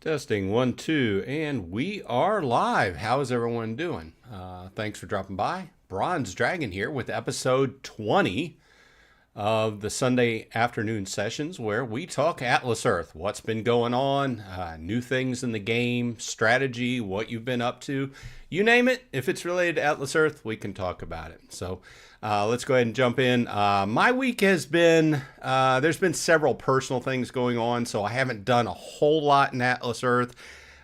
Testing 1, 2, and we are live. How is everyone doing? Thanks for dropping by. Bronze Dragon here with episode 20 of the Sunday afternoon sessions where we talk Atlas Earth, what's been going on, new things in the game, strategy, what you've been up to. You name it, if it's related to Atlas Earth, we can talk about it. So let's go ahead and jump in. My week has been, there's been several personal things going on, so I haven't done a whole lot in Atlas Earth.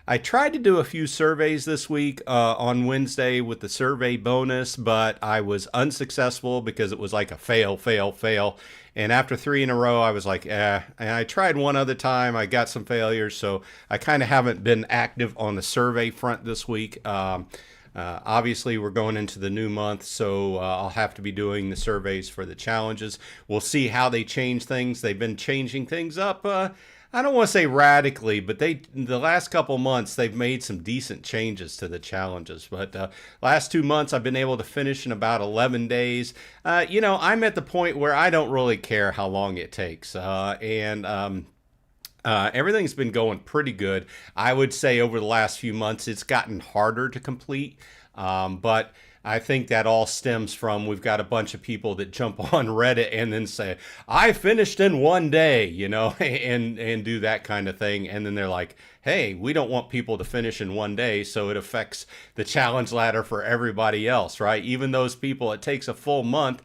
I tried to do a few surveys this week on Wednesday with the survey bonus, but I was unsuccessful because it was like a fail, fail, fail. And after 3 in a row, I was like, eh. And I tried one other time. I got some failures, so I kind of haven't been active on the survey front this week. Obviously, we're going into the new month, so I'll have to be doing the surveys for the challenges. We'll see how they change things. They've been changing things up. I don't want to say radically, but the last couple months, they've made some decent changes to the challenges. But last 2 months, I've been able to finish in about 11 days. I'm at the point where I don't really care how long it takes. Everything's been going pretty good. I would say over the last few months, it's gotten harder to complete. But I think that all stems from we've got a bunch of people that jump on Reddit and then say, I finished in 1 day, and do that kind of thing. And then they're like, hey, we don't want people to finish in 1 day, so it affects the challenge ladder for everybody else, right? Even those people, it takes a full month.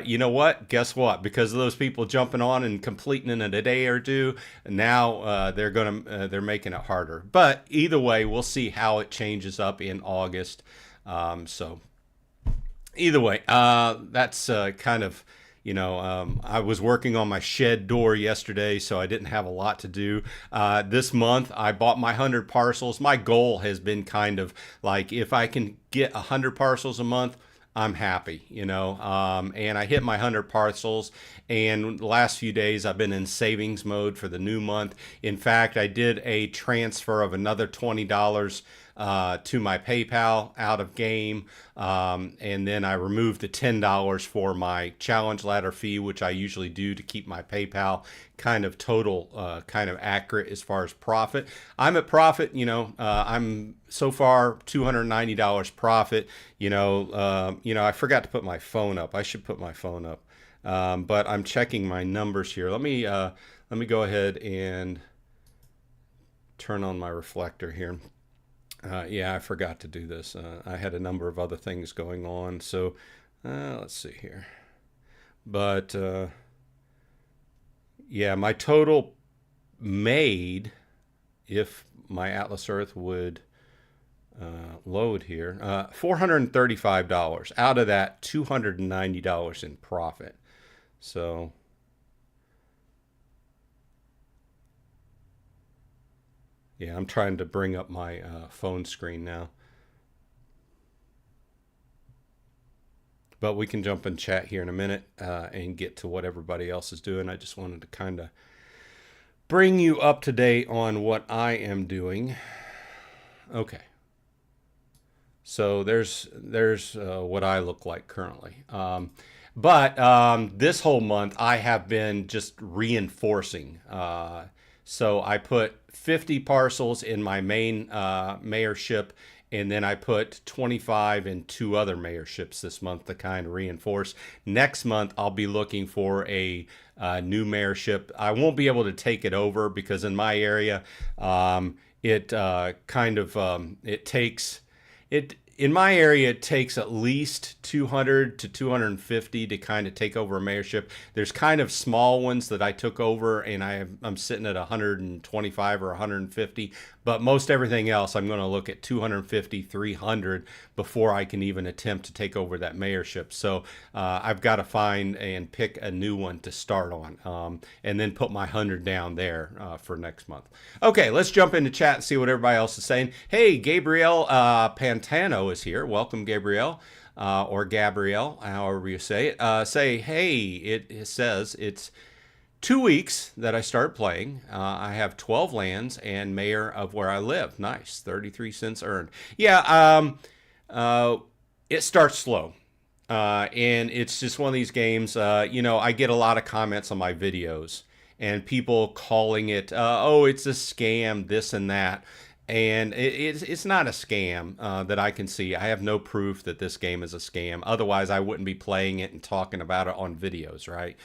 You know what? Guess what? Because of those people jumping on and completing in a day or two, now they're making it harder. But either way, we'll see how it changes up in August. So either way, that's kind of, I was working on my shed door yesterday, so I didn't have a lot to do. This month, I bought my 100 parcels. My goal has been kind of like, if I can get 100 parcels a month, I'm happy, and I hit my 100 parcels, and the last few days I've been in savings mode for the new month. In fact, I did a transfer of another $20 to my PayPal out of game, and then I removed the $10 for my challenge ladder fee, which I usually do to keep my PayPal kind of total kind of accurate as far as profit. I'm at profit, I'm so far $290 profit. I forgot to put my phone up. I should put my phone up, but I'm checking my numbers here. Let me go ahead and turn on my reflector here. Yeah, I forgot to do this. I had a number of other things going on. So let's see here. But yeah, my total made, if my Atlas Earth would load here, $435. Out of that, $290 in profit. So yeah, I'm trying to bring up my phone screen now. But we can jump in chat here in a minute and get to what everybody else is doing. I just wanted to kind of bring you up to date on what I am doing. Okay. So there's what I look like currently. But this whole month, I have been just reinforcing. So I put 50 parcels in my main mayorship, and then I put 25 in 2 other mayorships this month to kind of reinforce. Next month, I'll be looking for a new mayorship. I won't be able to take it over because in my area, in my area, it takes at least 200 to 250 to kind of take over a mayorship. There's kind of small ones that I took over, and I'm sitting at 125 or 150. But most everything else, I'm going to look at 250, 300 before I can even attempt to take over that mayorship. So I've got to find and pick a new one to start on, and then put my 100 down there for next month. Okay, let's jump into chat and see what everybody else is saying. Hey, Gabriel Pantano is here. Welcome, Gabriel. Or Gabrielle, however you say it. Say, hey, it says it's 2 weeks that I started playing. I have 12 lands and mayor of where I live. Nice. 33 cents earned. Yeah, it starts slow. And it's just one of these games, I get a lot of comments on my videos. and people calling it, oh, it's a scam, this and that. And it's not a scam that I can see. I have no proof that this game is a scam. Otherwise, I wouldn't be playing it and talking about it on videos, right?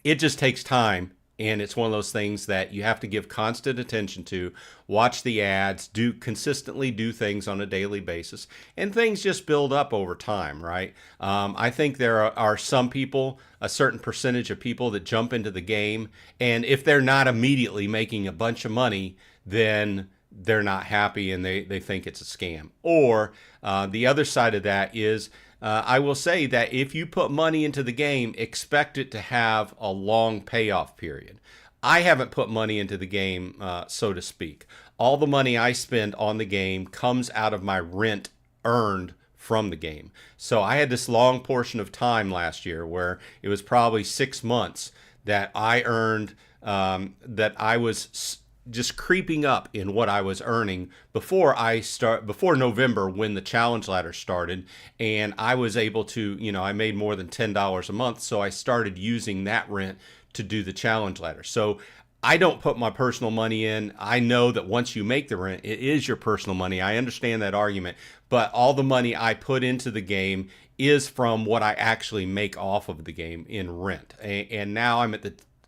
It just takes time. And it's one of those things that you have to give constant attention to, watch the ads, consistently do things on a daily basis, and things just build up over time, right? I think there are some people, a certain percentage of people that jump into the game, and if they're not immediately making a bunch of money, then they're not happy and they think it's a scam. Or the other side of that is, I will say that if you put money into the game, expect it to have a long payoff period. I haven't put money into the game, so to speak. All the money I spend on the game comes out of my rent earned from the game. So I had this long portion of time last year where it was probably 6 months that I earned, that I was just creeping up in what I was earning before November, when the challenge ladder started, and I was able to, I made more than $10 a month, so I started using that rent to do the challenge ladder. So I don't put my personal money in. I know that once you make the rent, it is your personal money. I understand that argument, but all the money I put into the game is from what I actually make off of the game in rent. And now I'm at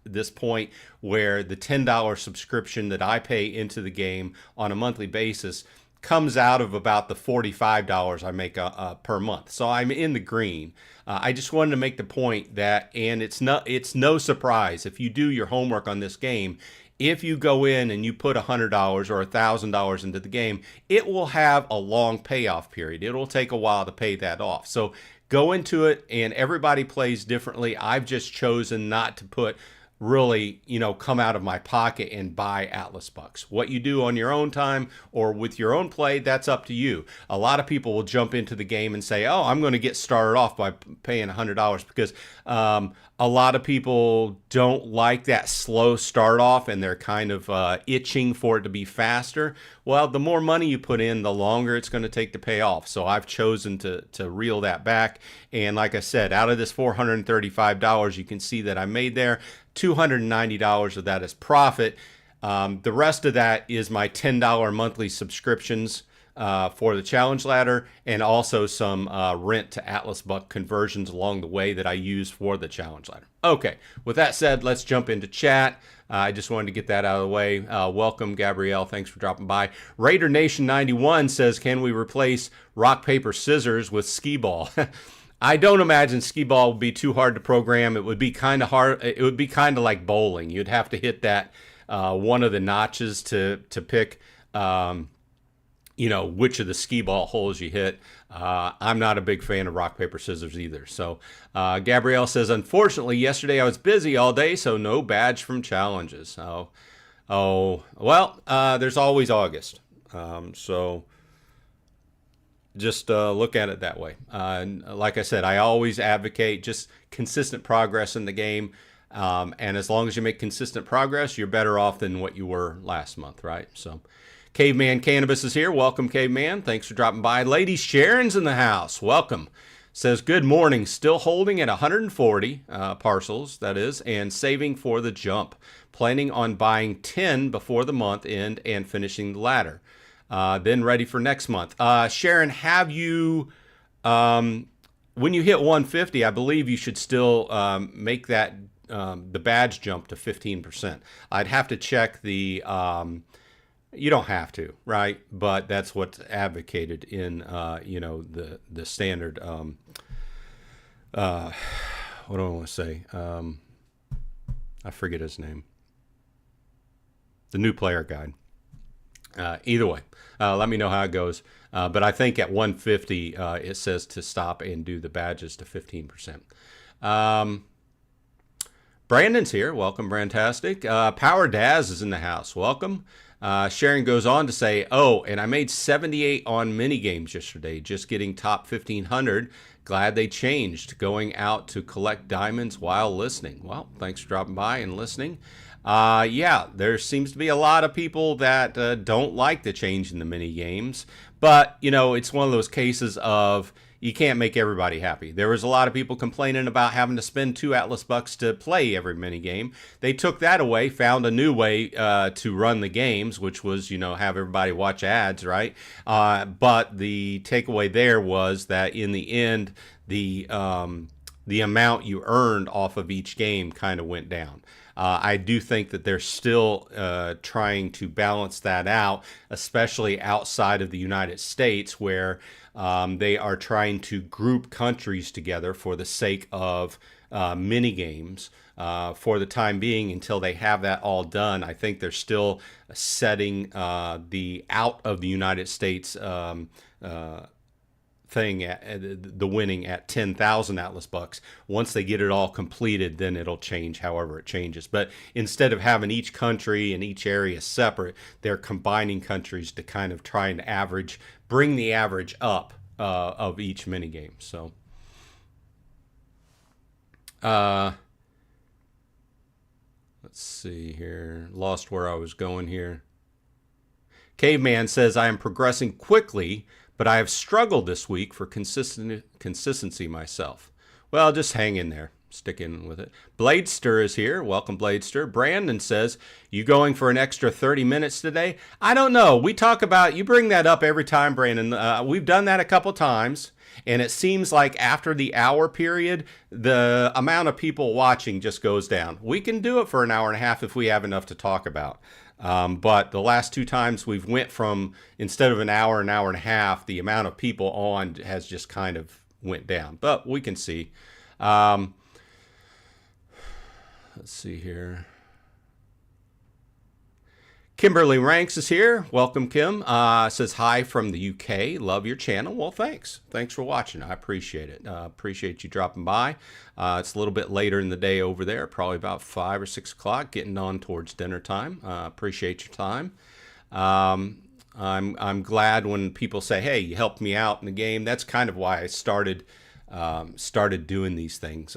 this point where the $10 subscription that I pay into the game on a monthly basis comes out of about the $45 I make per month. So I'm in the green. I just wanted to make the point that, and it's no surprise if you do your homework on this game, if you go in and you put $100 or $1,000 into the game, it will have a long payoff period. It'll take a while to pay that off. So go into it, and everybody plays differently. I've just chosen not to put really, come out of my pocket and buy Atlas bucks. What you do on your own time or with your own play, that's up to you. A lot of people will jump into the game and say, oh, I'm going to get started off by paying $100 because a lot of people don't like that slow start off and they're kind of itching for it to be faster. Well, the more money you put in, the longer it's going to take to pay off. So I've chosen to reel that back. And like I said, out of this $435, you can see that I made there, $290 of that is profit. The rest of that is my $10 monthly subscriptions for the challenge ladder, and also some rent to Atlas buck conversions along the way that I use for the challenge ladder. Okay, with that said, let's jump into chat. I just wanted to get that out of the way. Welcome, Gabrielle. Thanks for dropping by. Raider Nation 91 says, can we replace rock, paper, scissors with skee ball? I don't imagine skee ball would be too hard to program. It would be kind of hard. It would be kind of like bowling. You'd have to hit that one of the notches to pick, which of the skee ball holes you hit. I'm not a big fan of rock, paper, scissors either. So Gabrielle says, unfortunately, yesterday I was busy all day, so no badge from challenges. Well, there's always August. So just look at it that way. Like I said, I always advocate just consistent progress in the game. And as long as you make consistent progress, you're better off than what you were last month, right? So Caveman Cannabis is here. Welcome, Caveman. Thanks for dropping by. Lady Sharon's in the house. Welcome. Says, good morning. Still holding at 140 parcels, that is, and saving for the jump. Planning on buying 10 before the month end and finishing the ladder. Then ready for next month. Sharon, have you, when you hit 150, I believe you should still make that the badge jump to 15%. I'd have to check the, you don't have to, right? But that's what's advocated in, the standard, what do I want to say? I forget his name. The new player guide. Either way, let me know how it goes. But I think at 150, it says to stop and do the badges to 15%. Brandon's here. Welcome, Brandtastic. Power Daz is in the house. Welcome. Sharon goes on to say, oh, and I made 78 on mini games yesterday, just getting top 1,500. Glad they changed, going out to collect diamonds while listening. Well, thanks for dropping by and listening. Yeah, there seems to be a lot of people that don't like the change in the mini games, but it's one of those cases of you can't make everybody happy. There was a lot of people complaining about having to spend 2 Atlas bucks to play every minigame. They took that away, found a new way to run the games, which was, have everybody watch ads, right? But the takeaway there was that in the end, the amount you earned off of each game kind of went down. I do think that they're still trying to balance that out, especially outside of the United States, where they are trying to group countries together for the sake of mini games for the time being until they have that all done. I think they're still setting the out of the United States thing at the winning at 10,000 Atlas bucks. Once they get it all completed, then it'll change however it changes. But instead of having each country and each area separate, they're combining countries to kind of try and bring the average up of each minigame. So let's see here. Lost where I was going here. Caveman says, I am progressing quickly, but I have struggled this week for consistency myself. Well, just hang in there. Stick in with it. Bladester is here. Welcome, Bladester. Brandon says, you going for an extra 30 minutes today? I don't know. We talk about, you bring that up every time, Brandon. We've done that a couple times, and it seems like after the hour period, the amount of people watching just goes down. We can do it for an hour and a half if we have enough to talk about. But the last 2 times we've went from, instead of an hour and a half, the amount of people on has just kind of went down. But we can see. Let's see here. Kimberly Ranks is here. Welcome, Kim. Says hi from the UK. Love your channel. Well, thanks. Thanks for watching. I appreciate it. Appreciate you dropping by. It's a little bit later in the day over there, probably about 5 or 6 o'clock, getting on towards dinner time. Appreciate your time. I'm glad when people say, hey, you helped me out in the game. That's kind of why I started doing these things.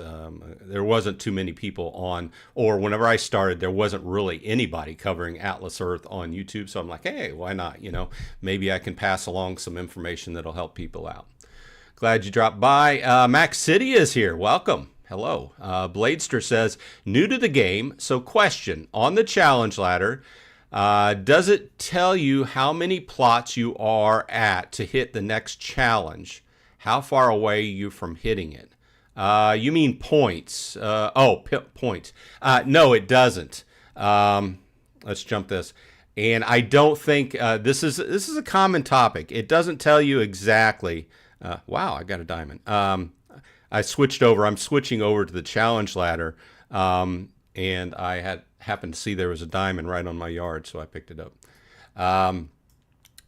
There wasn't too many people on, or whenever I started, there wasn't really anybody covering Atlas Earth on YouTube. So I'm like, hey, why not? Maybe I can pass along some information that'll help people out. Glad you dropped by. Max City is here. Welcome. Hello. Bladester says, new to the game. So question, on the challenge ladder, does it tell you how many plots you are at to hit the next challenge? How far away are you from hitting it? You mean points? Points. No, it doesn't. Let's jump this. And I don't think this is a common topic. It doesn't tell you exactly. Wow, I got a diamond. I switched over. I'm switching over to the challenge ladder, and I happened to see there was a diamond right on my yard, so I picked it up.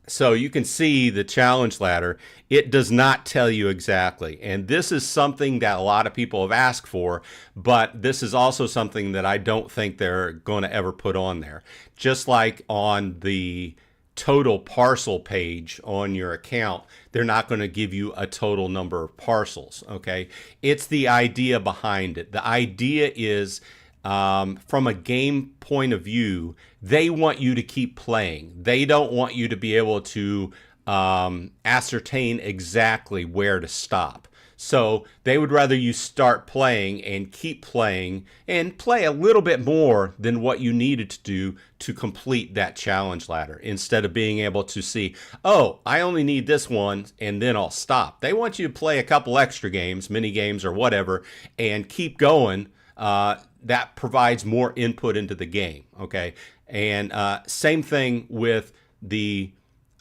So you can see the challenge ladder. It does not tell you exactly. And this is something that a lot of people have asked for, but this is also something that I don't think they're going to ever put on there. Just like on the total parcel page on your account, they're not going to give you a total number of parcels, okay? It's the idea behind it. The idea is, from a game point of view, they want you to keep playing. They don't want you to be able to ascertain exactly where to stop. So they would rather you start playing and keep playing and play a little bit more than what you needed to do to complete that challenge ladder, instead of being able to see, oh, I only need this one and then I'll stop. They want you to play a couple extra games, mini games or whatever, and keep going. That provides more input into the game, okay? And same thing with the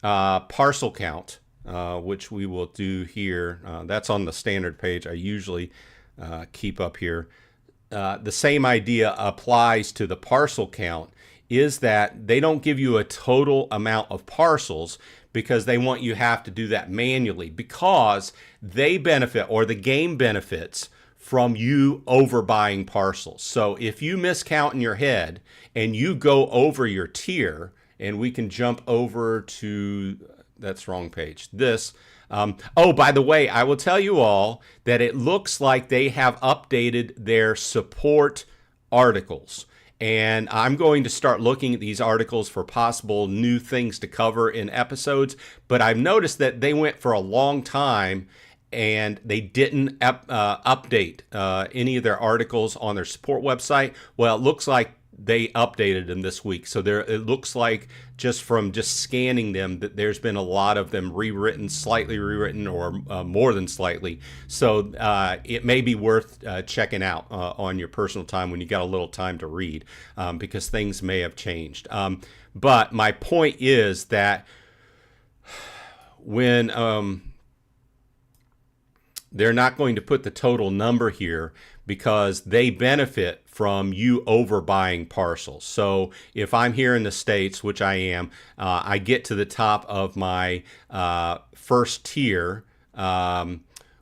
parcel count, which we will do here. That's on the standard page. I usually keep up here. The same idea applies to the parcel count, is that they don't give you a total amount of parcels because they want you to have to do that manually, because they benefit, or the game benefits, from you overbuying parcels. So if you miscount in your head and you go over your tier, and we can jump over to, that's wrong page, this. Oh, by the way, I will tell you all that it looks like they have updated their support articles. And I'm going to start looking at these articles for possible new things to cover in episodes. But I've noticed that they went for a long time and they didn't update any of their articles on their support website. Well, it looks like they updated them this week. So it looks like just from scanning them that there's been a lot of them rewritten, slightly rewritten, or more than slightly. So it may be worth checking out on your personal time when you got a little time to read, because things may have changed. But my point is that when they're not going to put the total number here because they benefit from you overbuying parcels. So if I'm here in the States, which I am, I get to the top of my first tier,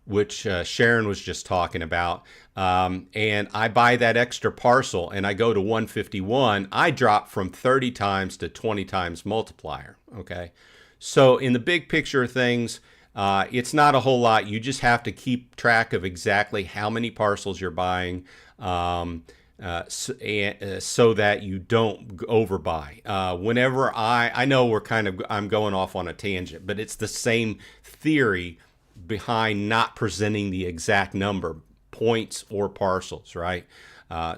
which Sharon was just talking about, and I buy that extra parcel and I go to 151, I drop from 30 times to 20 times multiplier, okay? So in the big picture of things, it's not a whole lot. You just have to keep track of exactly how many parcels you're buying, so that you don't overbuy. Whenever I know I'm going off on a tangent, but it's the same theory behind not presenting the exact number, points or parcels, right?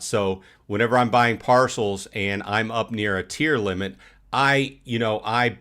So whenever I'm buying parcels and I'm up near a tier limit, I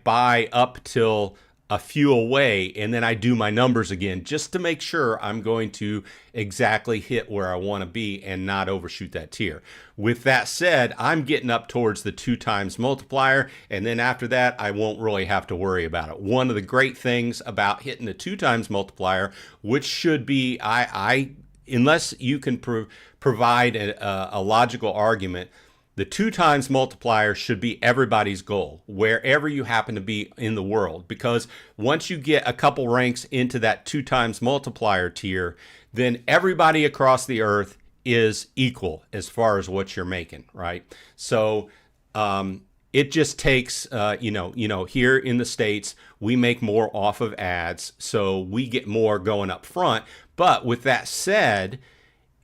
buy up till a few away, and then I do my numbers again just to make sure I'm going to exactly hit where I want to be and not overshoot that tier. With that said, I'm getting up towards the 2 times multiplier, and then after that, I won't really have to worry about it. One of the great things about hitting the 2 times multiplier, which should be, unless you can provide a logical argument, the 2 times multiplier should be everybody's goal, wherever you happen to be in the world. Because once you get a couple ranks into that 2 times multiplier tier, then everybody across the earth is equal as far as what you're making, right? So it just takes, here in the States, we make more off of ads, so we get more going up front. But with that said,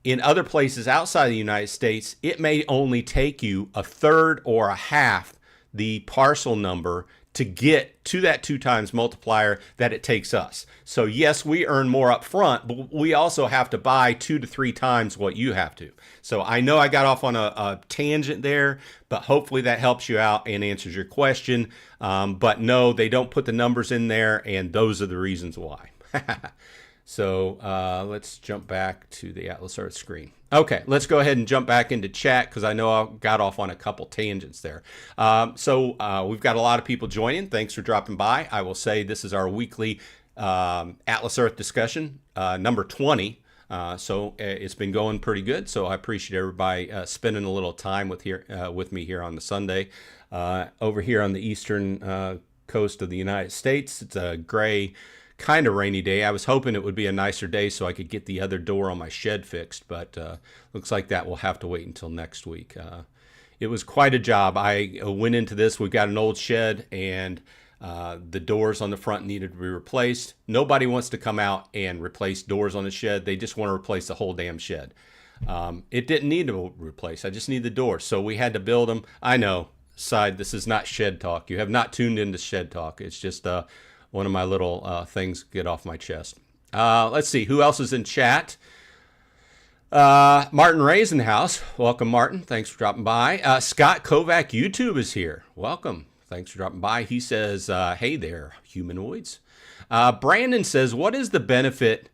in other places outside the United States, it may only take you a third or a half the parcel number to get to that 2 times multiplier that it takes us. So yes, we earn more up front, but we also have to buy 2 to 3 times what you have to. So I know I got off on a tangent there, but hopefully that helps you out and answers your question. But no, they don't put the numbers in there, and those are the reasons why. So let's jump back to the Atlas Earth screen. Okay, let's go ahead and jump back into chat because I know I got off on a couple tangents there. So we've got a lot of people joining. Thanks for dropping by. I will say this is our weekly Atlas Earth discussion, number 20. So it's been going pretty good. So I appreciate everybody spending a little time with me here on the Sunday. Over here on the eastern coast of the United States, it's a gray, kind of rainy day. I was hoping it would be a nicer day so I could get the other door on my shed fixed, but looks like that will have to wait until next week. It was quite a job. I went into this. We've got an old shed, and the doors on the front needed to be replaced. Nobody wants to come out and replace doors on the shed. They just want to replace the whole damn shed. It didn't need to replace. I just need the doors. So we had to build them. I know, this is not shed talk. You have not tuned into shed talk. It's just one of my little things get off my chest. Let's see, who else is in chat? Martin Ray's in the house. Welcome, Martin. Thanks for dropping by. Scott Kovac YouTube is here. Welcome. Thanks for dropping by. He says, hey there, humanoids. Brandon says, what is the benefit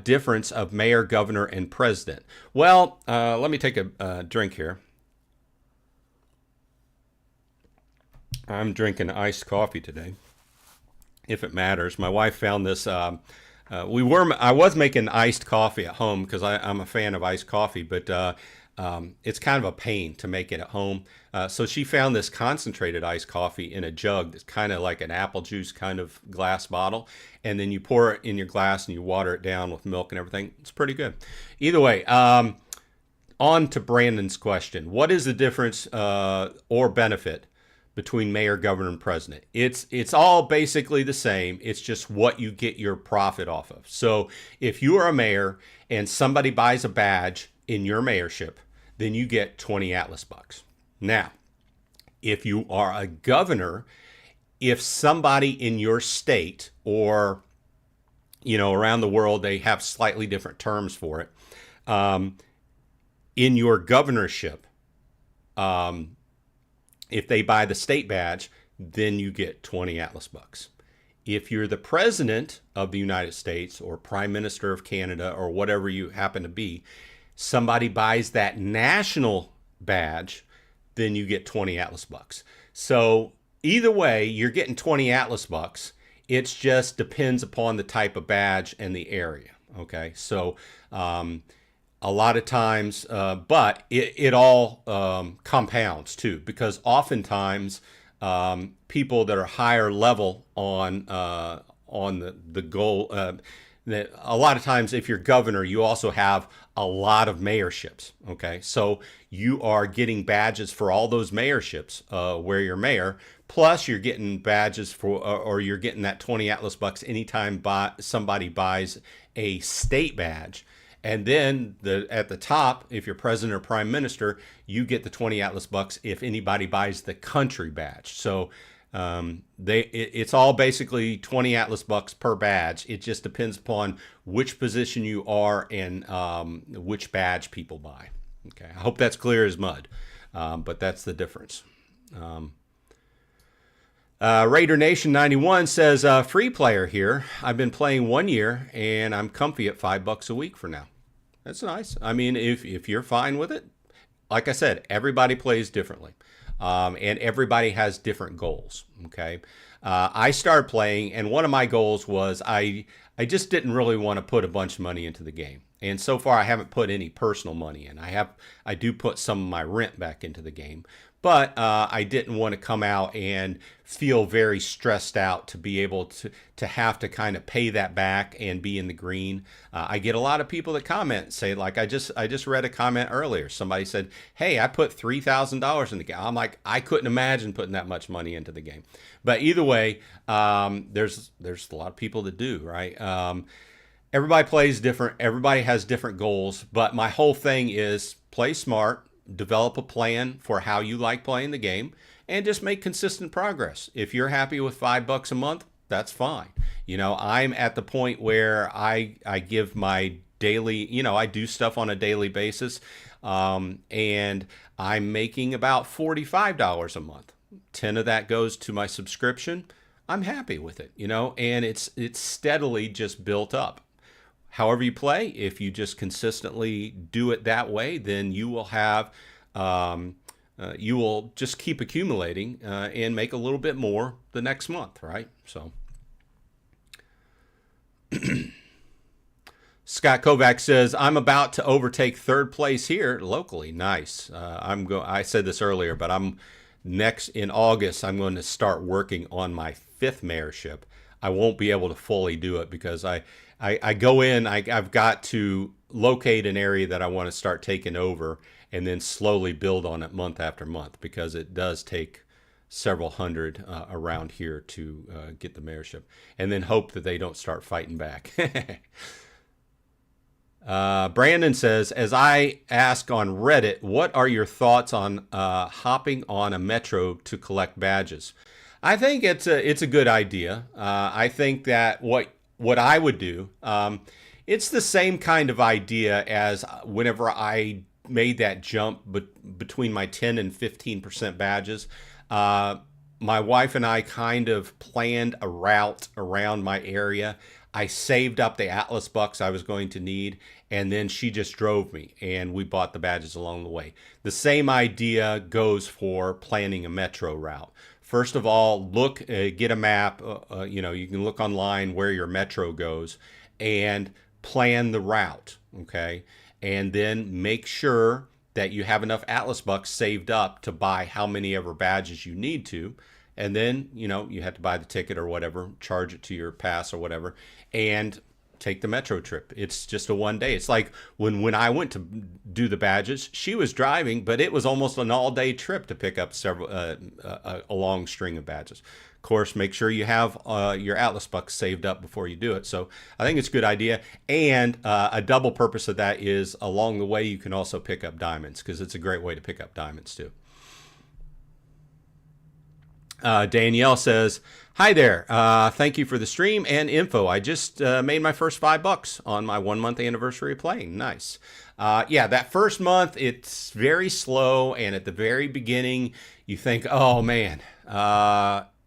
difference of mayor, governor, and president? Well, let me take a drink here. I'm drinking iced coffee today, if it matters. My wife found this. I was making iced coffee at home because I'm a fan of iced coffee, but it's kind of a pain to make it at home. So she found this concentrated iced coffee in a jug that's kind of like an apple juice kind of glass bottle. And then you pour it in your glass and you water it down with milk and everything. It's pretty good. Either way, on to Brandon's question. What is the difference or benefit between mayor, governor, and president? It's all basically the same. It's just what you get your profit off of. So if you are a mayor and somebody buys a badge in your mayorship, then you get 20 Atlas bucks. Now, if you are a governor, if somebody in your state or around the world, they have slightly different terms for it. In your governorship, if they buy the state badge, then you get 20 Atlas bucks. If you're the president of the United States or prime minister of Canada or whatever you happen to be, somebody buys that national badge, then you get 20 Atlas bucks. So either way, you're getting 20 Atlas bucks. It just depends upon the type of badge and the area. Okay, so a lot of times, but it all compounds too, because oftentimes people that are higher level on the goal, that a lot of times if you're governor, you also have a lot of mayorships. Okay, so you are getting badges for all those mayorships where you're mayor. Plus, you're getting badges for, or you're getting that 20 Atlas bucks anytime somebody buys a state badge. And then at the top, if you're president or prime minister, you get the 20 Atlas bucks if anybody buys the country badge. So it's all basically 20 Atlas bucks per badge. It just depends upon which position you are and which badge people buy. Okay, I hope that's clear as mud, but that's the difference. Raider Nation 91 says, free player here. I've been playing 1 year and I'm comfy at $5 a week for now. That's nice. I mean, if you're fine with it, like I said, everybody plays differently. And everybody has different goals. Okay. I started playing and one of my goals was I just didn't really want to put a bunch of money into the game. And so far I haven't put any personal money in. I do put some of my rent back into the game. But I didn't want to come out and feel very stressed out to be able to have to kind of pay that back and be in the green. I get a lot of people that comment, say, like, I just read a comment earlier. Somebody said, hey, I put $3,000 in the game. I'm like, I couldn't imagine putting that much money into the game. But either way, there's a lot of people that do, right? Everybody plays different. Everybody has different goals. But my whole thing is play smart. Develop a plan for how you like playing the game and just make consistent progress. If you're happy with $5 a month, that's fine. I'm at the point where I give my daily, I do stuff on a daily basis. And I'm making about $45 a month. 10 of that goes to my subscription. I'm happy with it, and it's steadily just built up. However you play, if you just consistently do it that way, then you will have, you will just keep accumulating and make a little bit more the next month, right? So, Scott Kovac says, I'm about to overtake third place here locally. Nice. I said this earlier, but next in August, I'm going to start working on my 5th mayorship. I won't be able to fully do it because I go in, I've got to locate an area that I want to start taking over and then slowly build on it month after month because it does take several hundred around here to get the mayorship and then hope that they don't start fighting back. Brandon says, as I ask on Reddit, what are your thoughts on hopping on a metro to collect badges? I think it's a good idea. I think that what I would do, it's the same kind of idea as whenever I made that jump between my 10 and 15% badges. My wife and I kind of planned a route around my area. I saved up the Atlas bucks I was going to need, and then she just drove me, and we bought the badges along the way. The same idea goes for planning a metro route. First of all, get a map. You can look online where your metro goes and plan the route, okay? And then make sure that you have enough Atlas bucks saved up to buy how many ever badges you need to. And then, you have to buy the ticket or whatever, charge it to your pass or whatever, and take the metro trip. It's just a 1 day. It's like when I went to do the badges, she was driving, but it was almost an all-day trip to pick up a long string of badges. Of course, make sure you have your Atlas bucks saved up before you do it. So I think it's a good idea. And a double purpose of that is along the way, you can also pick up diamonds because it's a great way to pick up diamonds too. Danielle says, "Hi there. Thank you for the stream and info. I just made my first $5 on my 1 month anniversary of playing. Nice. Yeah, that first month it's very slow, and at the very beginning you think, oh man,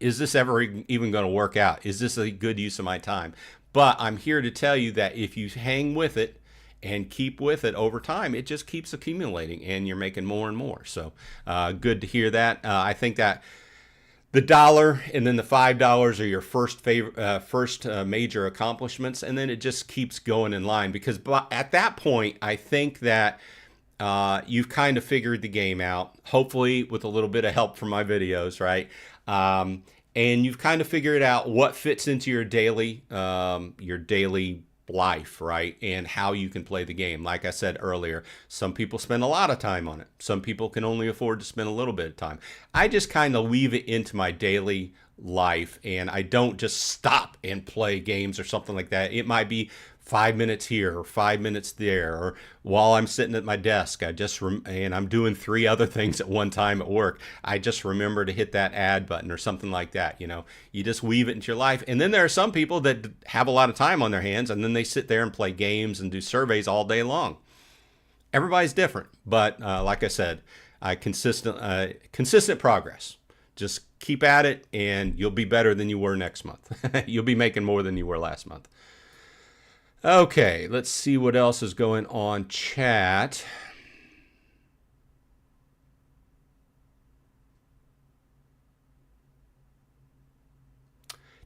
is this ever even going to work out? Is this a good use of my time? But I'm here to tell you that if you hang with it and keep with it over time, it just keeps accumulating, and you're making more and more. So good to hear that. I think that the dollar and then the $5 are your first major accomplishments, and then it just keeps going in line, because at that point I think that you've kind of figured the game out, hopefully with a little bit of help from my videos, right? And you've kind of figured out what fits into your daily life, right? And how you can play the game. Like I said earlier, some people spend a lot of time on it. Some people can only afford to spend a little bit of time. I just kind of weave it into my daily life, and I don't just stop and play games or something like that. It might be 5 minutes here or 5 minutes there, or while I'm sitting at my desk, and I'm doing 3 other things at one time at work, I just remember to hit that add button or something like that. You know, you just weave it into your life. And then there are some people that have a lot of time on their hands, and then they sit there and play games and do surveys all day long. Everybody's different, but like I said, consistent progress. Just keep at it, and you'll be better than you were next month. You'll be making more than you were last month. Okay, let's see what else is going on chat.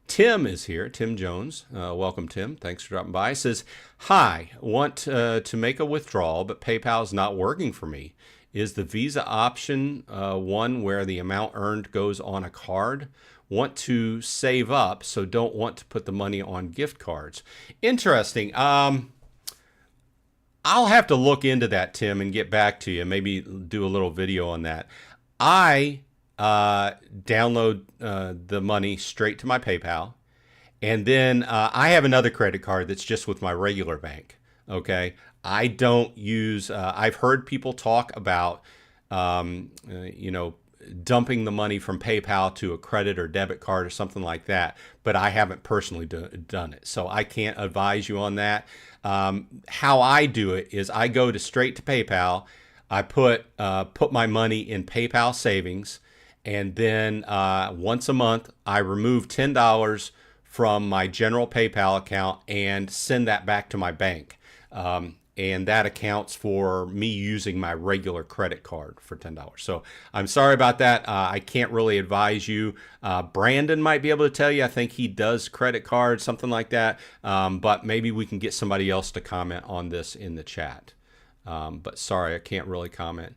Tim is here, Tim Jones. Welcome, Tim. Thanks for dropping by. He says, "Hi, want to make a withdrawal, but PayPal's not working for me. Is the Visa option one where the amount earned goes on a card? Want to save up, so don't want to put the money on gift cards." Interesting. I'll have to look into that, Tim, and get back to you. Maybe do a little video on that. I download the money straight to my PayPal, and then I have another credit card that's just with my regular bank. Okay, I don't use. I've heard people talk about, dumping the money from PayPal to a credit or debit card or something like that, but I haven't personally done it, so I can't advise you on that. How I do it is I go straight to PayPal. I put my money in PayPal savings, and then once a month I remove $10 from my general PayPal account and send that back to my bank. And that accounts for me using my regular credit card for $10. So I'm sorry about that. I can't really advise you. Brandon might be able to tell you. I think he does credit cards, something like that. But maybe we can get somebody else to comment on this in the chat. But sorry, I can't really comment.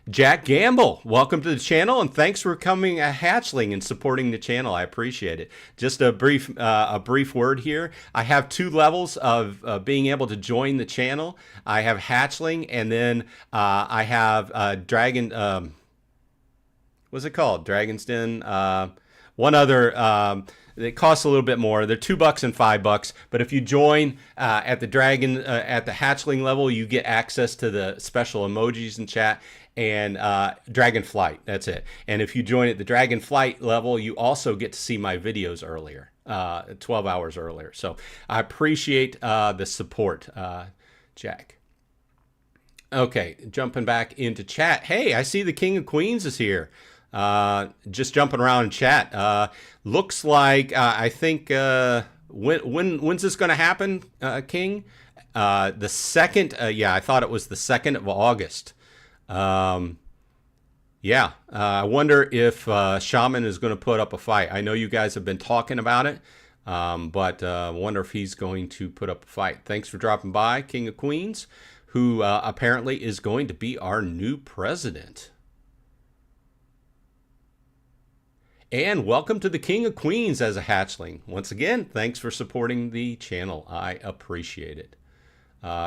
Jack Gamble, welcome to the channel, and thanks for coming a hatchling and supporting the channel. I appreciate it. Just a brief word here. I have 2 levels of being able to join the channel. I have hatchling, and then I have dragon. What's it called? Dragon's Den. One other. It costs a little bit more. They're $2 and $5. But if you join at the hatchling level, you get access to the special emojis in chat and Dragon Flight. That's it. And if you join at the Dragon Flight level, you also get to see my videos earlier, 12 hours earlier. So I appreciate the support, Jack. Okay, jumping back into chat. Hey, I see the King of Queens is here. Just jumping around in chat. Looks like I think when's this going to happen, King? The 2nd. Yeah, I thought it was the 2nd of August. Yeah, I wonder if Shaman is going to put up a fight. I know you guys have been talking about it, but I wonder if he's going to put up a fight. Thanks for dropping by, King of Queens, who apparently is going to be our new president. And welcome to the King of Queens as a hatchling. Once again, thanks for supporting the channel. I appreciate it.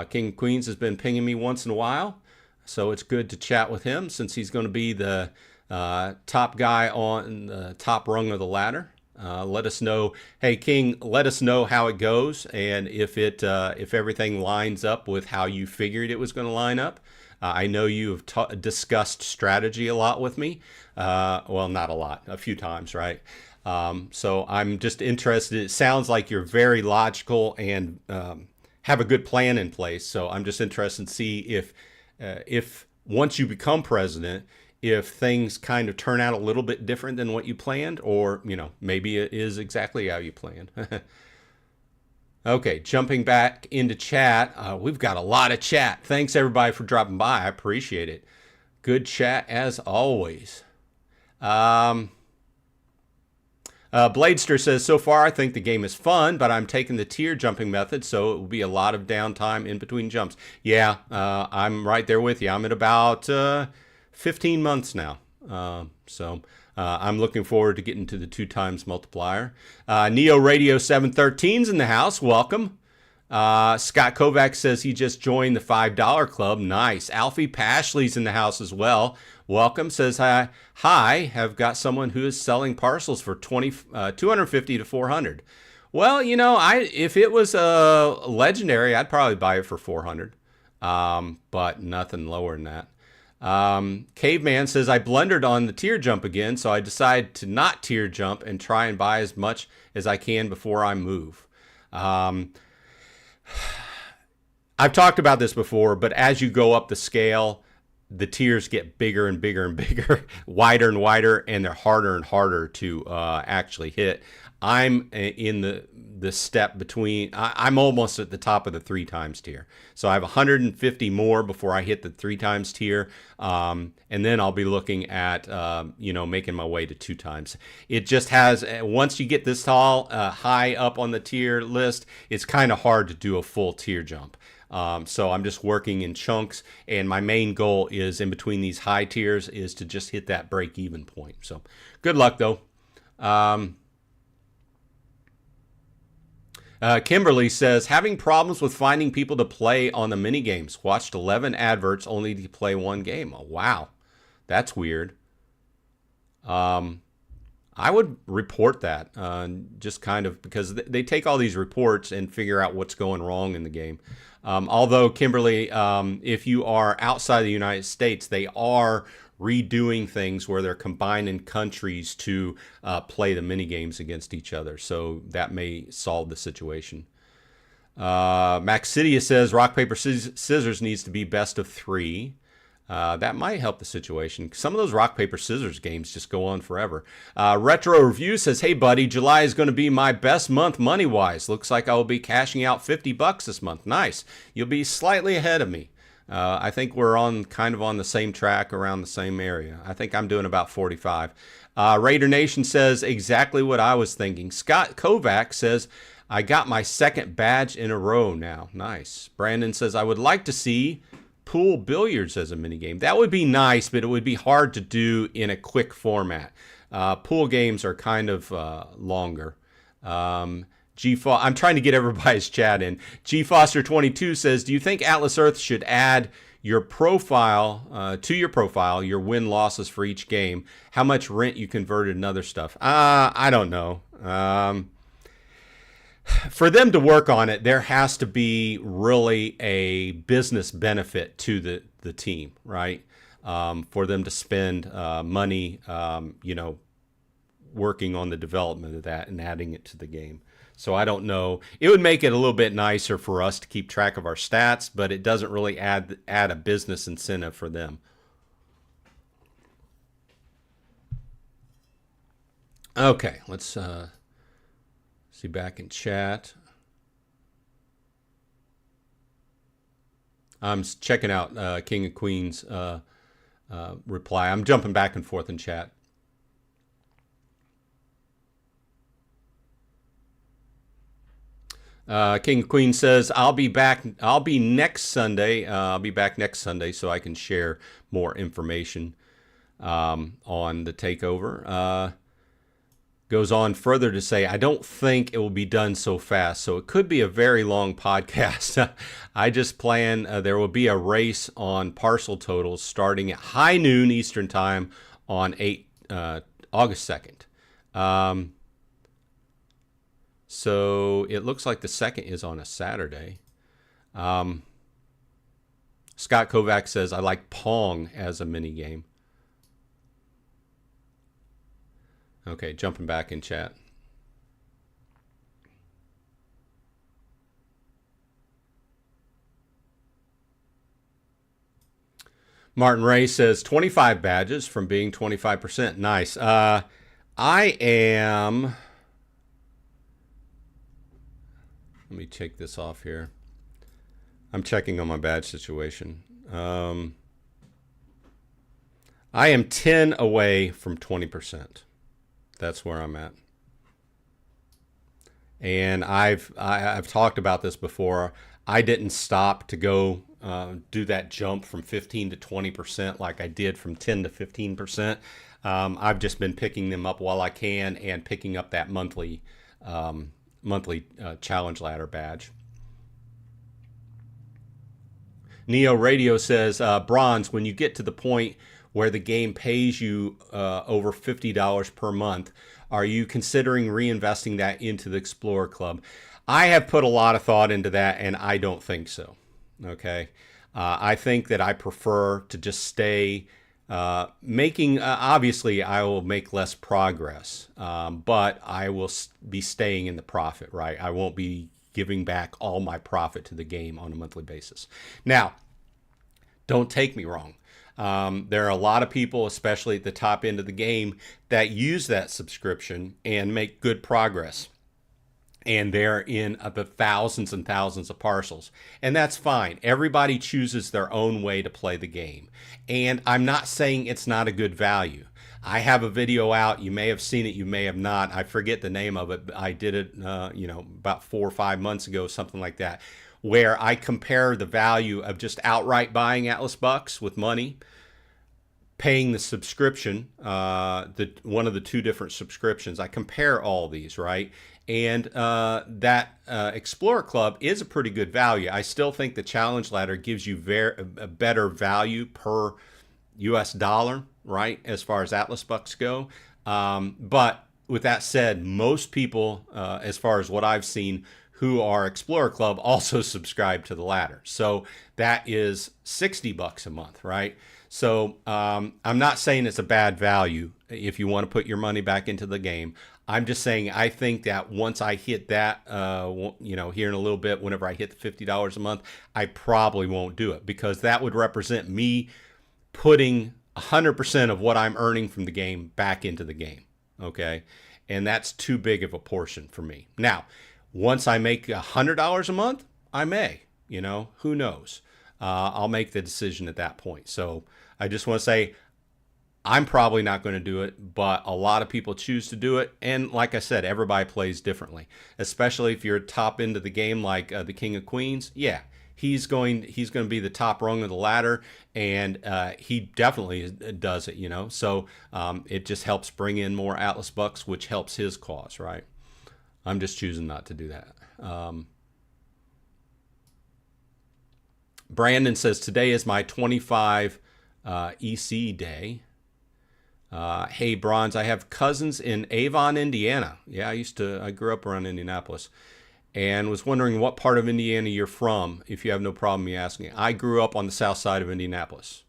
King of Queens has been pinging me once in a while, so it's good to chat with him since he's going to be the top guy on the top rung of the ladder. Let us know. Hey, King, let us know how it goes, and if everything lines up with how you figured it was going to line up. I know you've discussed strategy a lot with me. Well, not a lot, a few times, right? So I'm just interested. It sounds like you're very logical and have a good plan in place. So I'm just interested to see if once you become president, if things kind of turn out a little bit different than what you planned, or, maybe it is exactly how you planned. Okay, jumping back into chat. We've got a lot of chat. Thanks, everybody, for dropping by. I appreciate it. Good chat, as always. Bladester says, so far, I think the game is fun, but I'm taking the tier jumping method, so it will be a lot of downtime in between jumps. Yeah, I'm right there with you. I'm at about 15 months now. So I'm looking forward to getting to the 2 times multiplier. Neo Radio 713's in the house. Welcome. Scott Kovac says he just joined the $5 club. Nice. Alfie Pashley's in the house as well. Welcome. Says hi. Have got someone who is selling parcels for 250 to 400. Well, if it was legendary, I'd probably buy it for 400. But nothing lower than that. Caveman says, I blundered on the tier jump again, so I decided to not tier jump and try and buy as much as I can before I move. I've talked about this before, but as you go up the scale, the tiers get bigger and bigger and bigger, wider and wider, and they're harder and harder to actually hit. I'm in the step between, I'm almost at the top of the 3 times tier. So I have 150 more before I hit the 3 times tier. And then I'll be looking at, making my way to 2 times. It just has, once you get this tall, high up on the tier list, it's kind of hard to do a full tier jump. So I'm just working in chunks, and my main goal is in between these high tiers is to just hit that break-even point. So good luck, though. Kimberly says, having problems with finding people to play on the minigames. Watched 11 adverts only to play 1 game. Oh, wow. That's weird. I would report that, just kind of because they take all these reports and figure out what's going wrong in the game. Although, Kimberly, if you are outside the United States, they are redoing things where they're combining countries to play the mini games against each other. So that may solve the situation. Maxidia says rock, paper, scissors needs to be best of 3. That might help the situation. Some of those rock, paper, scissors games just go on forever. Retro Review says, hey, buddy, July is going to be my best month money-wise. Looks like I will be cashing out $50 this month. Nice. You'll be slightly ahead of me. I think we're kind of on the same track around the same area. I think I'm doing about 45. Raider Nation says exactly what I was thinking. Scott Kovac says, I got my 2nd badge in a row now. Nice. Brandon says, I would like to see pool billiards as a minigame. That would be nice, but it would be hard to do in a quick format. Pool games are kind of longer. I'm trying to get everybody's chat in. G Foster 22 says, do you think Atlas Earth should add your profile to your profile, your win losses for each game, how much rent you converted and other stuff? I don't know. For them to work on it, there has to be really a business benefit to the team, right? For them to spend money, working on the development of that and adding it to the game. So I don't know. It would make it a little bit nicer for us to keep track of our stats, but it doesn't really add a business incentive for them. Okay, let's see back in chat. I'm checking out King and Queen's reply. I'm jumping back and forth in chat. King and Queen says, I'll be back next Sunday. I'll be back next Sunday so I can share more information on the takeover. Goes on further to say, I don't think it will be done so fast, so it could be a very long podcast. I just plan there will be a race on parcel totals starting at high noon Eastern time on August 2nd. So it looks like the 2nd is on a Saturday. Scott Kovac says, I like Pong as a mini game. Okay, jumping back in chat. Martin Ray says 25 badges from being 25%. Nice. I am... Let me take this off here. I'm checking on my badge situation. I am 10 away from 20%. That's where I'm at. And I've talked about this before. I didn't stop to go do that jump from 15 to 20% like I did from 10 to 15%. I've just been picking them up while I can and picking up that monthly challenge ladder badge. Neo Radio says, Bronze, when you get to the point where the game pays you over $50 per month, are you considering reinvesting that into the Explorer Club? I have put a lot of thought into that, and I don't think so. Okay. I think that I prefer to just stay making, obviously I will make less progress, but I will be staying in the profit, right? I won't be giving back all my profit to the game on a monthly basis. Now, don't take me wrong. There are a lot of people, especially at the top end of the game, that use that subscription and make good progress. And they're in the thousands and thousands of parcels. And that's fine. Everybody chooses their own way to play the game. And I'm not saying it's not a good value. I have a video out. You may have seen it. You may have not. I forget the name of it. But I did it, about 4 or 5 months ago, something like that, where I compare the value of just outright buying Atlas Bucks with money, paying the subscription, one of the 2 different subscriptions. I compare all these, right? And that Explorer Club is a pretty good value. I still think the Challenge Ladder gives you a better value per US dollar, right, as far as Atlas Bucks go. But with that said, most people, as far as what I've seen, who are Explorer Club also subscribe to the ladder. So that is $60 a month, right? So I'm not saying it's a bad value if you want to put your money back into the game. I'm just saying I think that once I hit that, here in a little bit, whenever I hit the $50 a month, I probably won't do it, because that would represent me putting 100% of what I'm earning from the game back into the game, okay? And that's too big of a portion for me. Now, once I make $100 a month, I may, who knows? I'll make the decision at that point. So I just want to say, I'm probably not going to do it, but a lot of people choose to do it. And like I said, everybody plays differently, especially if you're top into the game like the King of Queens. Yeah, he's going to be the top rung of the ladder, and he definitely does it, So it just helps bring in more Atlas Bucks, which helps his cause, right? I'm just choosing not to do that. Brandon says, today is my 25 EC day. Hey, Bronze, I have cousins in Avon, Indiana. Yeah, I grew up around Indianapolis, and was wondering what part of Indiana you're from, if you have no problem me asking. I grew up on the south side of Indianapolis.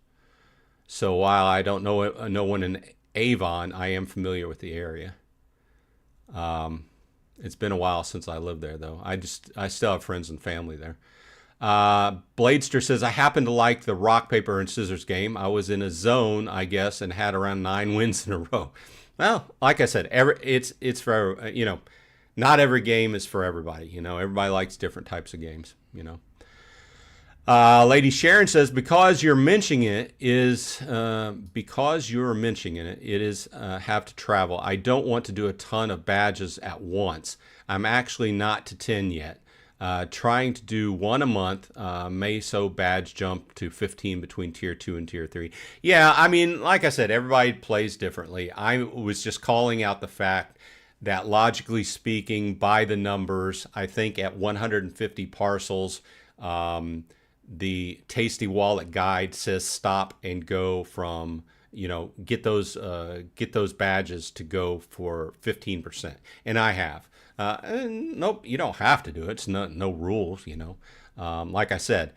So while I don't know no one in Avon, I am familiar with the area. It's been a while since I lived there, though. I still have friends and family there. Bladester says, I happen to like the rock, paper, and scissors game. I was in a zone, I guess, and had around 9 wins in a row. Well, like I said, it's for, not every game is for everybody. Everybody likes different types of games, Lady Sharon says, because you're mentioning it, it is have to travel. I don't want to do a ton of badges at once. I'm actually not to 10 yet. Trying to do 1 a month, may so badge jump to 15 between tier 2 and tier 3. Yeah, I mean, like I said, everybody plays differently. I was just calling out the fact that, logically speaking, by the numbers, I think at 150 parcels, the Tasty Wallet guide says stop and go from, get those badges to go for 15%. And I have. Nope, you don't have to do it. It's no rules, Like I said,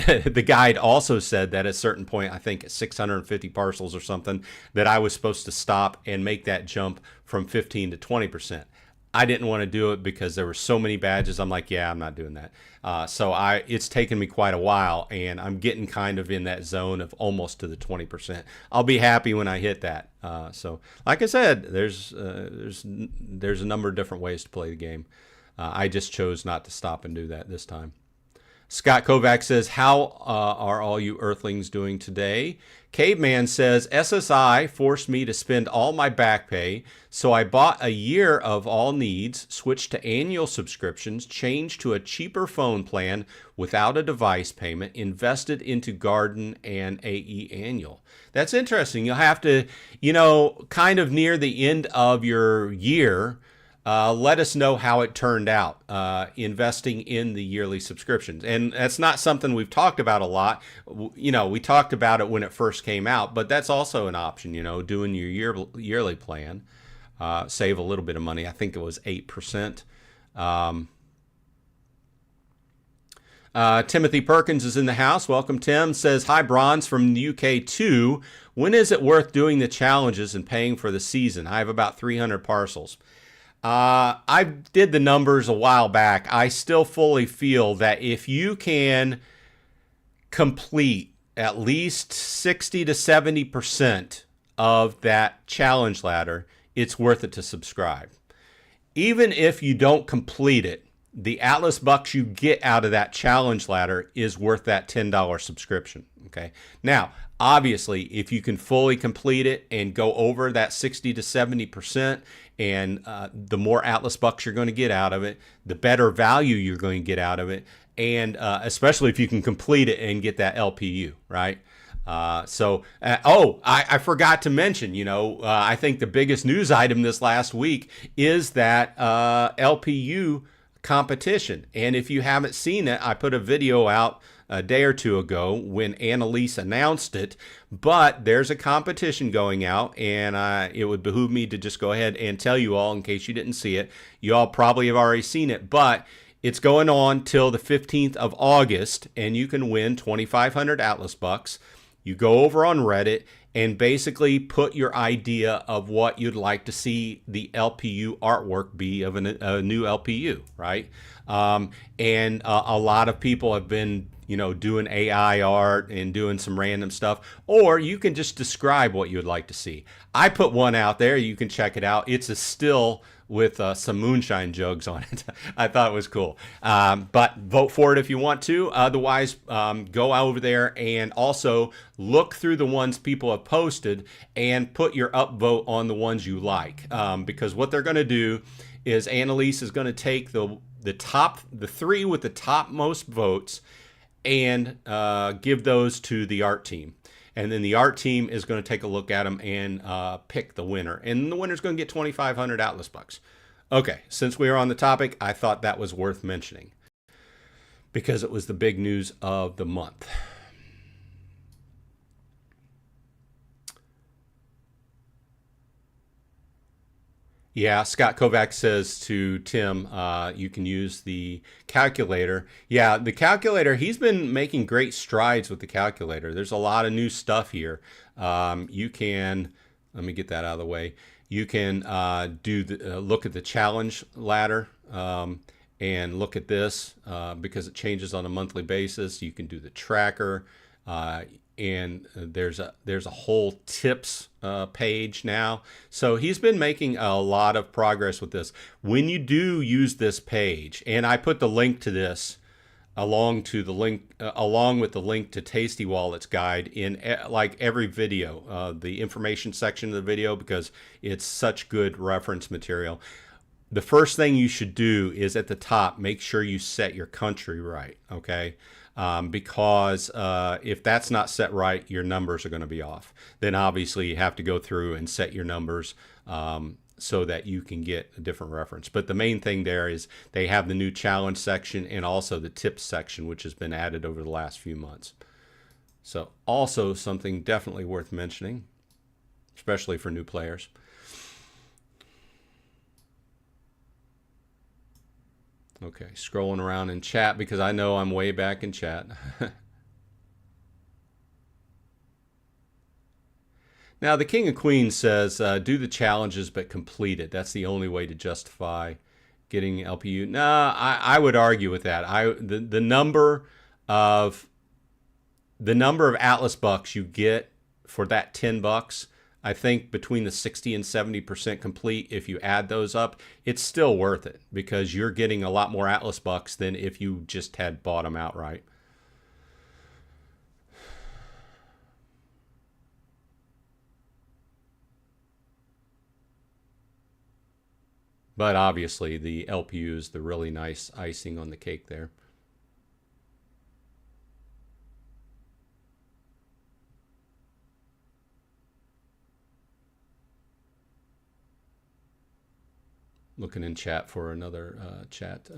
the guide also said that at a certain point, I think at 650 parcels or something, that I was supposed to stop and make that jump from 15 to 20%. I didn't want to do it because there were so many badges. I'm like, yeah, I'm not doing that. So it's taken me quite a while, and I'm getting kind of in that zone of almost to the 20%. I'll be happy when I hit that. So, like I said, there's a number of different ways to play the game. I just chose not to stop and do that this time. Scott Kovac says, how are all you Earthlings doing today? Caveman says, SSI forced me to spend all my back pay, so I bought a year of all needs, switched to annual subscriptions, changed to a cheaper phone plan without a device payment, invested into Garden and AE annual. That's interesting. You'll have to, kind of near the end of your year, let us know how it turned out, investing in the yearly subscriptions. And that's not something we've talked about a lot. We talked about it when it first came out, but that's also an option, doing your yearly plan. Save a little bit of money. I think it was 8%. Timothy Perkins is in the house. Welcome, Tim. Says, hi, Bronze from the UK too. When is it worth doing the challenges and paying for the season? I have about 300 parcels. I did the numbers a while back. I still fully feel that if you can complete at least 60 to 70% of that challenge ladder, it's worth it to subscribe. Even if you don't complete it, the Atlas bucks you get out of that challenge ladder is worth that $10 subscription. Okay. Now, obviously, if you can fully complete it and go over that 60 to 70%, and the more Atlas bucks you're going to get out of it, the better value you're going to get out of it, and especially if you can complete it and get that LPU, right? I forgot to mention, I think the biggest news item this last week is that LPU competition. And if you haven't seen it, I put a video out a day or two ago when Annalise announced it, but there's a competition going out, and it would behoove me to just go ahead and tell you all in case you didn't see it. You all probably have already seen it, but it's going on till the 15th of August, and you can win 2,500 Atlas bucks. You go over on Reddit and basically put your idea of what you'd like to see the LPU artwork be of a new LPU, right? And a lot of people have been doing AI art and doing some random stuff, or you can just describe what you'd like to see. I put one out there. You can check it out. It's a still with some moonshine jugs on it. I thought it was cool. But vote for it if you want to. Otherwise, go over there and also look through the ones people have posted and put your upvote on the ones you like. Because what they're going to do is Annalise is going to take the three with the top most votes and give those to the art team. And then the art team is going to take a look at them and pick the winner. And the winner's going to get 2,500 Atlas bucks. Okay, since we are on the topic, I thought that was worth mentioning because it was the big news of the month. Yeah, Scott Kovac says to Tim, you can use the calculator. Yeah, the calculator, he's been making great strides with the calculator. There's a lot of new stuff here. You can, let me get that out of the way. You can look at the challenge ladder and look at this because it changes on a monthly basis. You can do the tracker. And there's a whole tips page now. So he's been making a lot of progress with this. When you do use this page, and I put the link to this along with the link to Tasty Wallet's guide in like every video, the information section of the video, because it's such good reference material. The first thing you should do is at the top, make sure you set your country right, okay? Because if that's not set right, your numbers are going to be off. Then obviously you have to go through and set your numbers so that you can get a different reference. But the main thing there is they have the new challenge section and also the tips section, which has been added over the last few months. So also something definitely worth mentioning, especially for new players. Okay, scrolling around in chat because I know I'm way back in chat. Now, the King of Queens says, do the challenges but complete it. That's the only way to justify getting LPU. Nah, I would argue with that. The number of Atlas bucks you get for that $10, I think between the 60 and 70% complete, if you add those up, it's still worth it because you're getting a lot more Atlas bucks than if you just had bought them outright. But obviously, the LPU is the really nice icing on the cake there. Looking in chat for another chat.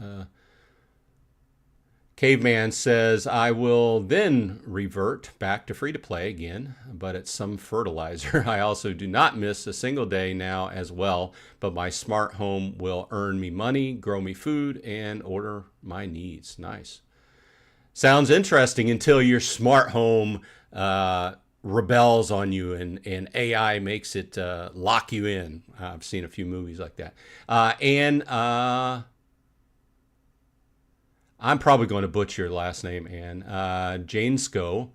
Caveman says, I will then revert back to free-to-play again, but it's some fertilizer. I also do not miss a single day now as well, but my smart home will earn me money, grow me food, and order my needs. Nice. Sounds interesting until your smart home rebels on you and AI makes it lock you in. I've seen a few movies like that. I'm probably going to butcher your last name, Ann. Jane Sco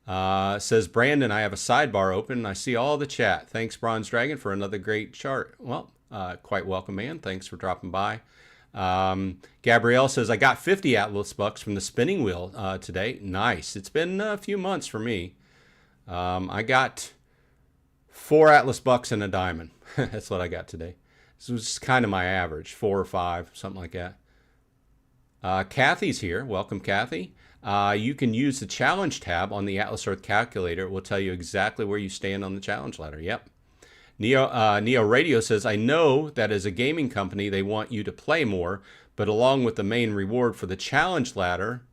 says, Brandon, I have a sidebar open and I see all the chat. Thanks, Bronze Dragon, for another great chart. Well, quite welcome, man. Thanks for dropping by. Gabrielle says, I got 50 Atlas bucks from the spinning wheel today. Nice. It's been a few months for me. I got 4 Atlas bucks and a diamond. That's what I got today. This was kind of my average, 4 or 5, something like that. Kathy's here. Welcome, Kathy. You can use the challenge tab on the Atlas Earth calculator. It will tell you exactly where you stand on the challenge ladder. Yep. Neo Radio says, I know that as a gaming company, they want you to play more, but along with the main reward for the challenge ladder,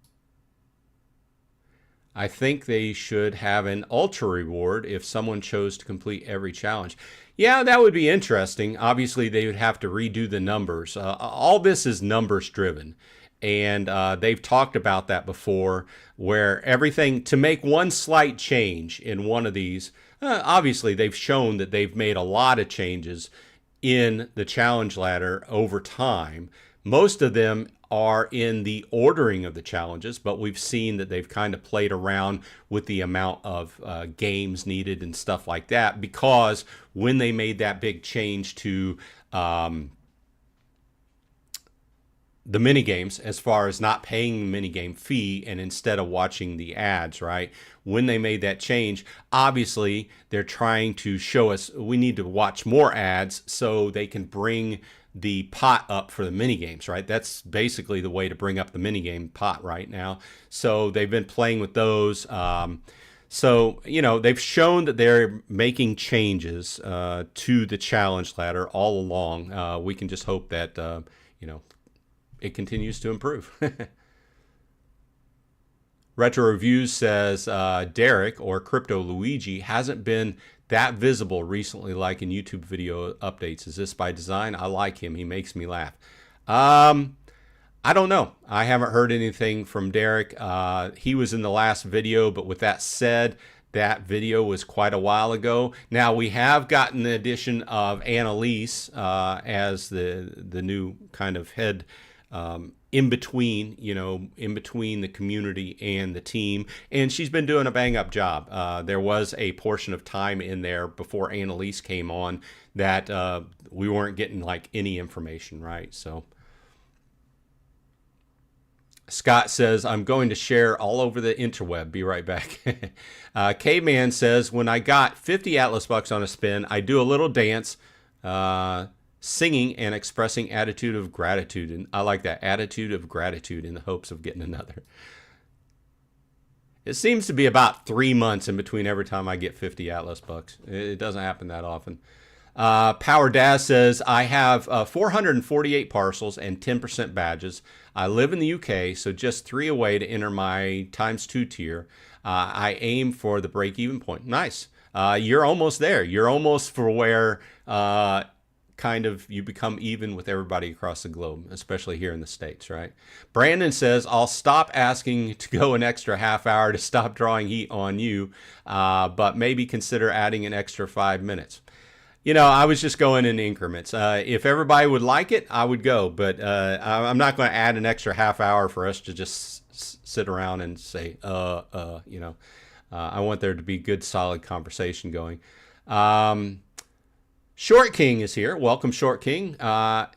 I think they should have an ultra reward if someone chose to complete every challenge. Yeah, that would be interesting. Obviously, they would have to redo the numbers. All this is numbers driven. And they've talked about that before, where everything, to make one slight change in one of these, obviously they've shown that they've made a lot of changes in the challenge ladder over time. Most of them are in the ordering of the challenges, but we've seen that they've kind of played around with the amount of games needed and stuff like that, because when they made that big change to the mini games, as far as not paying the minigame fee and instead of watching the ads, right? When they made that change, obviously they're trying to show us we need to watch more ads so they can bring the pot up for the mini games, right? That's basically the way to bring up the minigame pot right now. So they've been playing with those. So, you know, they've shown that they're making changes to the challenge ladder all along. We can just hope that, you know, it continues to improve. Retro Reviews says Derek, or Crypto Luigi, hasn't been that visible recently like in YouTube video updates. Is this by design? I like him. He makes me laugh. I don't know. I haven't heard anything from Derek. He was in the last video, but with that said, that video was quite a while ago. Now, we have gotten the addition of Annalise as the new kind of head in between, you know, in between the community and the team. And she's been doing a bang up job. There was a portion of time in there before Annalise came on that we weren't getting like any information, right? So Scott says, I'm going to share all over the interweb. Be right back. K-Man says, when I got 50 Atlas bucks on a spin, I do a little dance, singing and expressing attitude of gratitude. And I like that, attitude of gratitude, in the hopes of getting another. It seems to be about 3 months in between every time I get 50 Atlas bucks. It doesn't happen that often. Power Daz says, I have 448 parcels and 10% badges. I live in the UK, so just 3 away to enter my ×2 tier. I aim for the break-even point. Nice. You're almost there. You're almost for where you become even with everybody across the globe, especially here in the States, right? Brandon says, I'll stop asking to go an extra half hour to stop drawing heat on you, but maybe consider adding an extra 5 minutes. You know, I was just going in increments. If everybody would like it, I would go, but I'm not going to add an extra half hour for us to just sit around and say, you know. I want there to be good, solid conversation going. Short King is here. Welcome, Short King.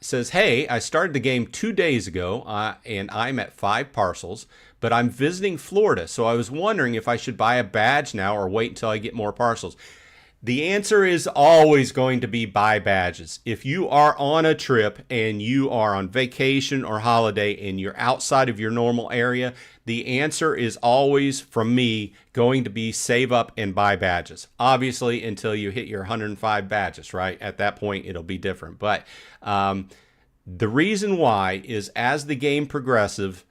Says, hey, I started the game 2 days ago, and I'm at 5 parcels, but I'm visiting Florida, so I was wondering if I should buy a badge now or wait until I get more parcels. The answer is always going to be buy badges. If you are on a trip and you are on vacation or holiday and you're outside of your normal area, the answer is always, from me, going to be save up and buy badges. Obviously, until you hit your 105 badges, right? At that point, it'll be different. But the reason why is as the game progresses,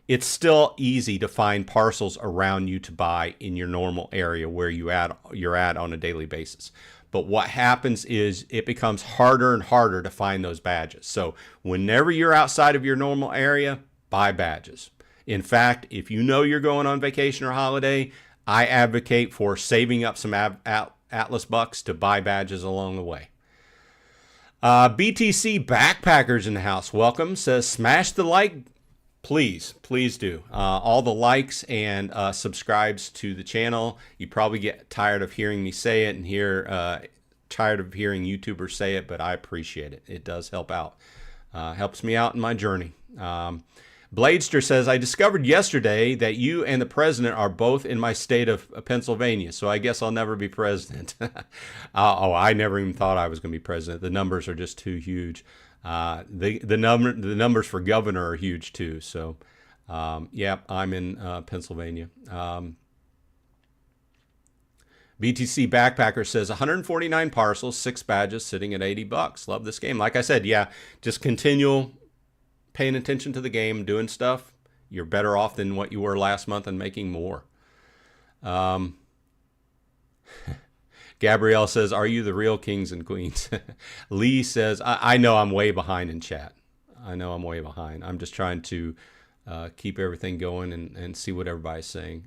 it's still easy to find parcels around you to buy in your normal area where you're at on a daily basis. But what happens is it becomes harder and harder to find those badges. So whenever you're outside of your normal area, buy badges. In fact, if you know you're going on vacation or holiday, I advocate for saving up some Atlas bucks to buy badges along the way. BTC Backpackers in the house, welcome. Says, smash the like. Please do. All the likes and subscribes to the channel. You probably get tired of hearing me say it and tired of hearing YouTubers say it, but I appreciate it. It does help out. Helps me out in my journey. Bladester says, I discovered yesterday that you and the president are both in my state of Pennsylvania, so I guess I'll never be president. I never even thought I was going to be president. The numbers are just too huge. The numbers for governor are huge too. So, yeah, I'm in Pennsylvania. BTC Backpacker says 149 parcels, 6 badges, sitting at $80. Love this game. Like I said, yeah, just continue paying attention to the game, doing stuff. You're better off than what you were last month and making more. Gabrielle says, are you the real kings and queens? Lee says, I know I'm way behind in chat. I know I'm way behind. I'm just trying to keep everything going and see what everybody's saying.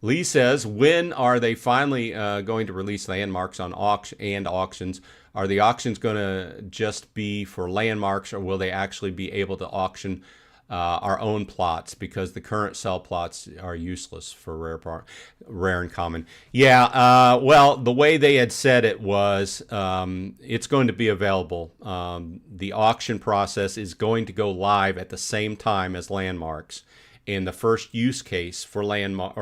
Lee says, when are they finally going to release landmarks on auctions? Are the auctions going to just be for landmarks, or will they actually be able to auction our own plots, because the current sell plots are useless for rare and common? Yeah, well, the way they had said it was it's going to be available. The auction process is going to go live at the same time as landmarks, and the first use case for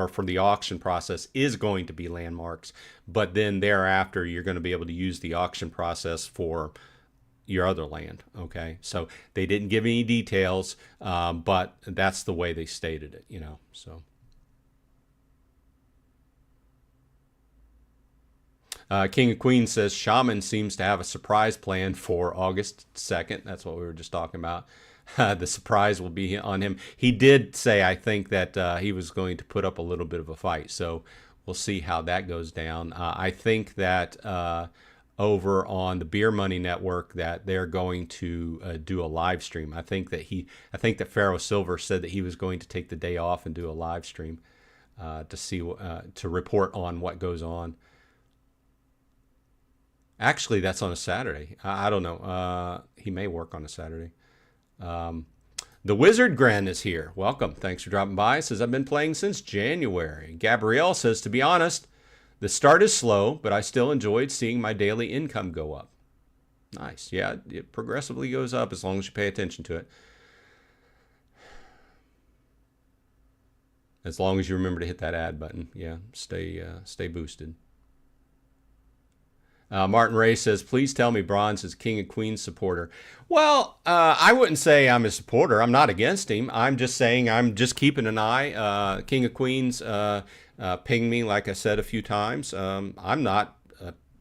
for the auction process is going to be landmarks. But then thereafter, you're going to be able to use the auction process for your other land. Okay, so they didn't give any details, but that's the way they stated it, you know. So King of Queens says Shaman seems to have a surprise plan for August 2nd. That's what we were just talking about. The surprise will be on him. He did say, I think, that he was going to put up a little bit of a fight, so we'll see how that goes down. I think that over on the Beer Money Network that they're going to do a live stream. I think that Pharaoh Silver said that he was going to take the day off and do a live stream to report on what goes on. Actually, that's on a Saturday. I don't know. He may work on a Saturday. The Wizard Gren is here. Welcome. Thanks for dropping by. Says, I've been playing since January. Gabrielle says, to be honest, the start is slow, but I still enjoyed seeing my daily income go up. Nice. Yeah, it progressively goes up as long as you pay attention to it. As long as you remember to hit that add button. Yeah, stay boosted. Martin Ray says, please tell me Bronze is King of Queens supporter. Well, I wouldn't say I'm a supporter. I'm not against him. I'm just saying I'm just keeping an eye. King of Queens pinged me, like I said a few times. I'm not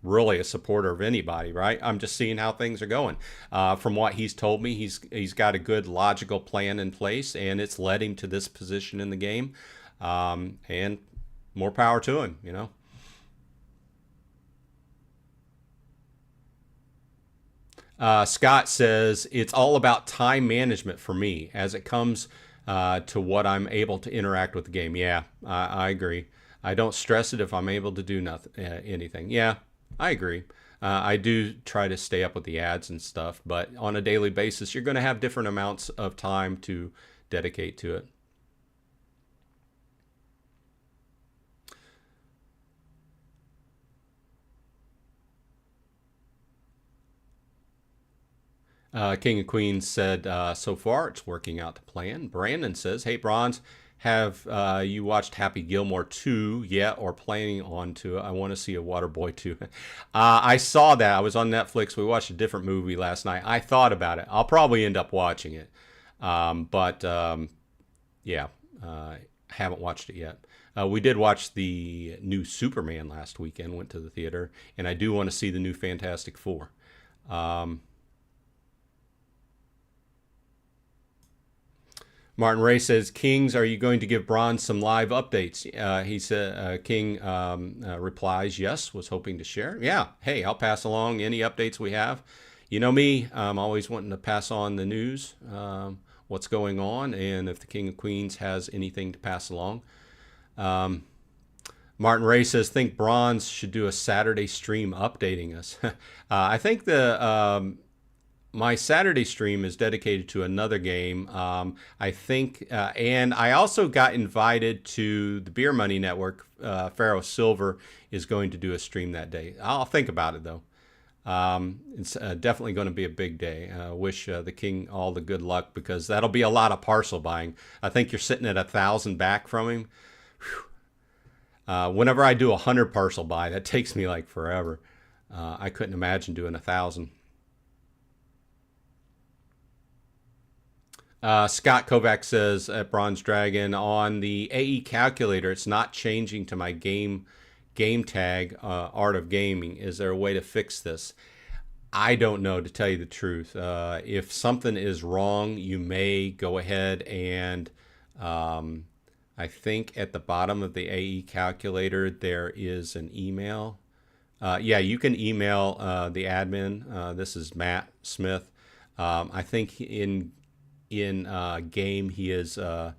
really a supporter of anybody, right? I'm just seeing how things are going. From what he's told me, he's got a good logical plan in place, and it's led him to this position in the game. And more power to him, you know. Scott says, it's all about time management for me as it comes to what I'm able to interact with the game. Yeah, I agree. I don't stress it if I'm able to do nothing, anything. Yeah, I agree. I do try to stay up with the ads and stuff, but on a daily basis, you're going to have different amounts of time to dedicate to it. King and Queen said, so far it's working out to plan. Brandon says, hey, Bronze, have you watched Happy Gilmore 2 yet or planning on to? I want to see a Waterboy 2. I saw that. I was on Netflix. We watched a different movie last night. I thought about it. I'll probably end up watching it. Yeah, haven't watched it yet. We did watch the new Superman last weekend, went to the theater, and I do want to see the new Fantastic Four. Martin Ray says, Kings, are you going to give Bronze some live updates? He said, King replies, yes, was hoping to share. Yeah, hey, I'll pass along any updates we have. You know me, I'm always wanting to pass on the news, what's going on, and if the King of Queens has anything to pass along. Martin Ray says, think Bronze should do a Saturday stream updating us. I think my Saturday stream is dedicated to another game. I think, and I also got invited to the Beer Money Network. Pharaoh Silver is going to do a stream that day. I'll think about it though. It's definitely going to be a big day. Wish the King all the good luck because that'll be a lot of parcel buying. I think you're sitting at 1,000 back from him. Whenever I do 100 parcel buy, that takes me like forever. I couldn't imagine doing 1,000. Scott Kovac says at Bronze Dragon, on the AE calculator, it's not changing to my game tag, Art of Gaming. Is there a way to fix this? I don't know, to tell you the truth. If something is wrong, you may go ahead and I think at the bottom of the AE calculator, there is an email. Yeah, you can email the admin. This is Matt Smith. I think in game he is a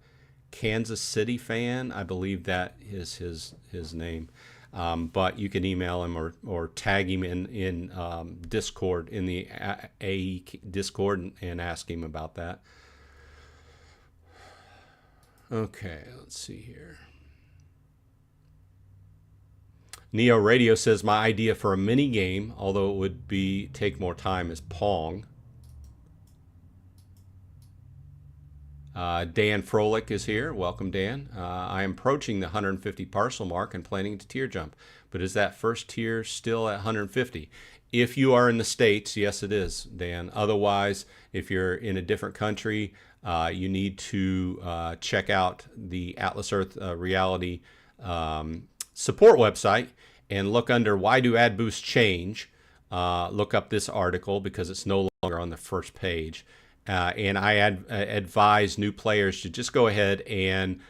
Kansas City fan. I believe that is his name. But you can email him or tag him in Discord, in the AE Discord, and ask him about that. Okay, let's see here. Neo Radio says, my idea for a mini game, although it would take more time, is Pong. Dan Froelich is here. Welcome, Dan. I am approaching the 150 parcel mark and planning to tier jump. But is that first tier still at 150? If you are in the States, yes, it is, Dan. Otherwise, if you're in a different country, you need to check out the Atlas Earth Reality support website and look under Why Do Ad Boosts Change? Look up this article because it's no longer on the first page. And I advise new players to just go ahead and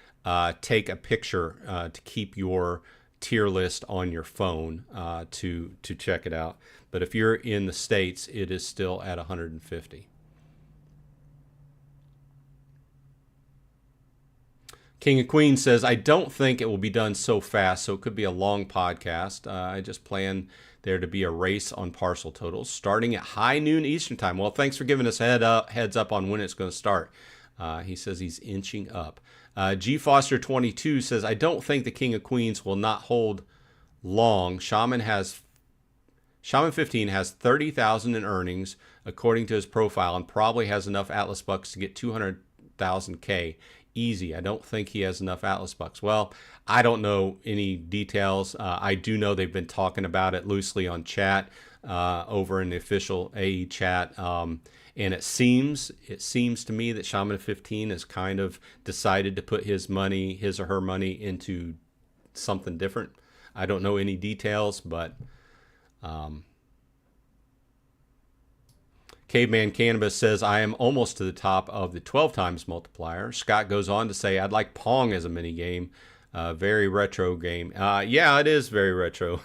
take a picture to keep your tier list on your phone to check it out. But if you're in the States, it is still at 150. King of Queens says, I don't think it will be done so fast, so it could be a long podcast. I just plan there to be a race on parcel totals starting at high noon Eastern time. Well, thanks for giving us heads up on when it's going to start. He says he's inching up. G Foster 22 says, I don't think the King of Queens will not hold long. Shaman 15 has 30,000 in earnings according to his profile and probably has enough Atlas bucks to get 200,000 K. Easy. I don't think he has enough Atlas bucks. Well, I don't know any details. I do know they've been talking about it loosely on chat over in the official AE chat. And it seems to me that Shaman 15 has kind of decided to put his or her money into something different. I don't know any details, but Caveman Cannabis says, I am almost to the top of the 12 times multiplier. Scott goes on to say, I'd like Pong as a mini game. Very retro game. Yeah, it is very retro.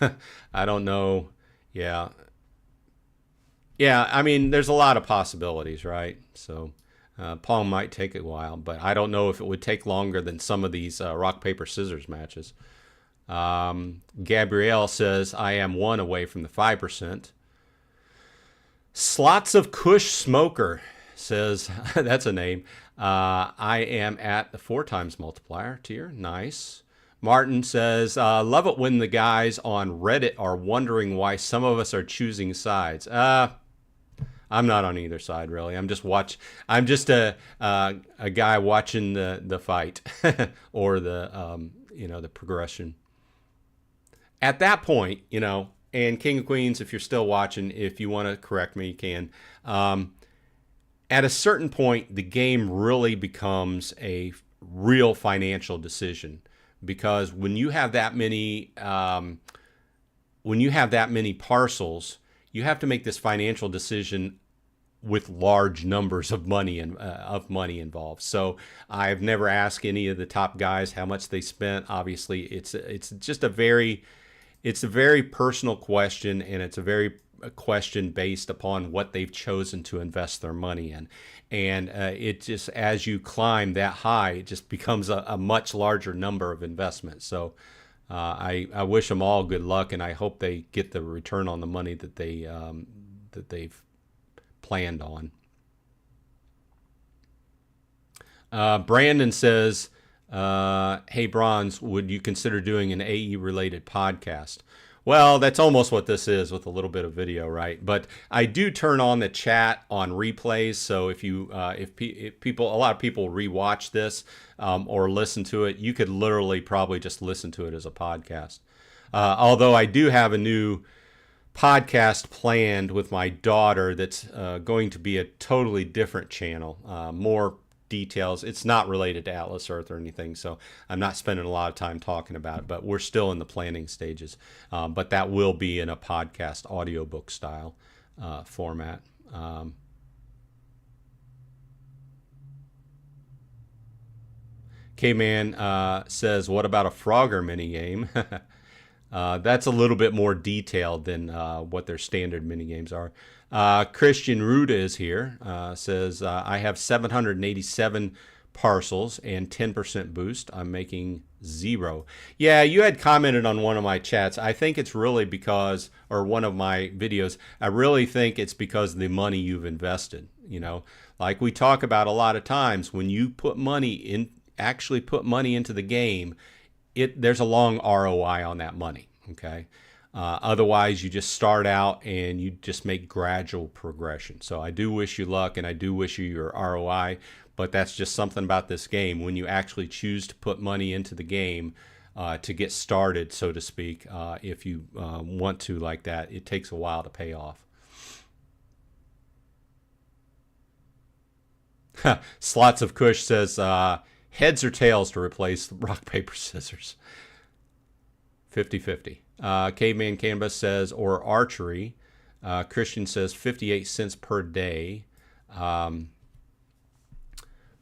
I don't know. Yeah. Yeah, I mean, there's a lot of possibilities, right? So Pong might take a while, but I don't know if it would take longer than some of these rock, paper, scissors matches. Gabrielle says, I am one away from the 5%. Slots of Kush Smoker says, that's a name. I am at the 4 times multiplier tier. Nice. Martin says, love it when the guys on Reddit are wondering why some of us are choosing sides. I'm not on either side, really. I'm just a guy watching the fight or the the progression. At that point, and King of Queens, if you're still watching, if you want to correct me, you can. At a certain point, the game really becomes a real financial decision, because when you have that many parcels, you have to make this financial decision with large numbers of money involved. So I've never asked any of the top guys how much they spent. Obviously, it's just a very personal question, and it's a question based upon what they've chosen to invest their money in. And it just, as you climb that high, it just becomes a much larger number of investments. So I wish them all good luck, and I hope they get the return on the money that they've planned on. Brandon says, hey, Bronze, would you consider doing an AE-related podcast? Well, that's almost what this is, with a little bit of video, right? But I do turn on the chat on replays, so if a lot of people rewatch this or listen to it, you could literally probably just listen to it as a podcast. Although I do have a new podcast planned with my daughter that's going to be a totally different channel, more details. It's not related to Atlas Earth or anything, so I'm not spending a lot of time talking about it, but we're still in the planning stages. But that will be in a podcast audiobook style format. K-Man says, what about a Frogger minigame? That's a little bit more detailed than what their standard minigames are. Christian Ruda is here, says, I have 787 parcels and 10% boost. I'm making 0. Yeah, you had commented on one of my chats. I think it's really because, or one of my videos, I really think it's because of the money you've invested. Like we talk about a lot of times, when you actually put money into the game, there's a long ROI on that money, okay? Otherwise, you just start out and you just make gradual progression. So I do wish you luck, and I do wish you your ROI, but that's just something about this game. When you actually choose to put money into the game to get started, so to speak, if you want to like that, it takes a while to pay off. Slots of Kush says, heads or tails to replace rock, paper, scissors. 50-50. Caveman Canvas says, or archery. Christian says 58 cents per day.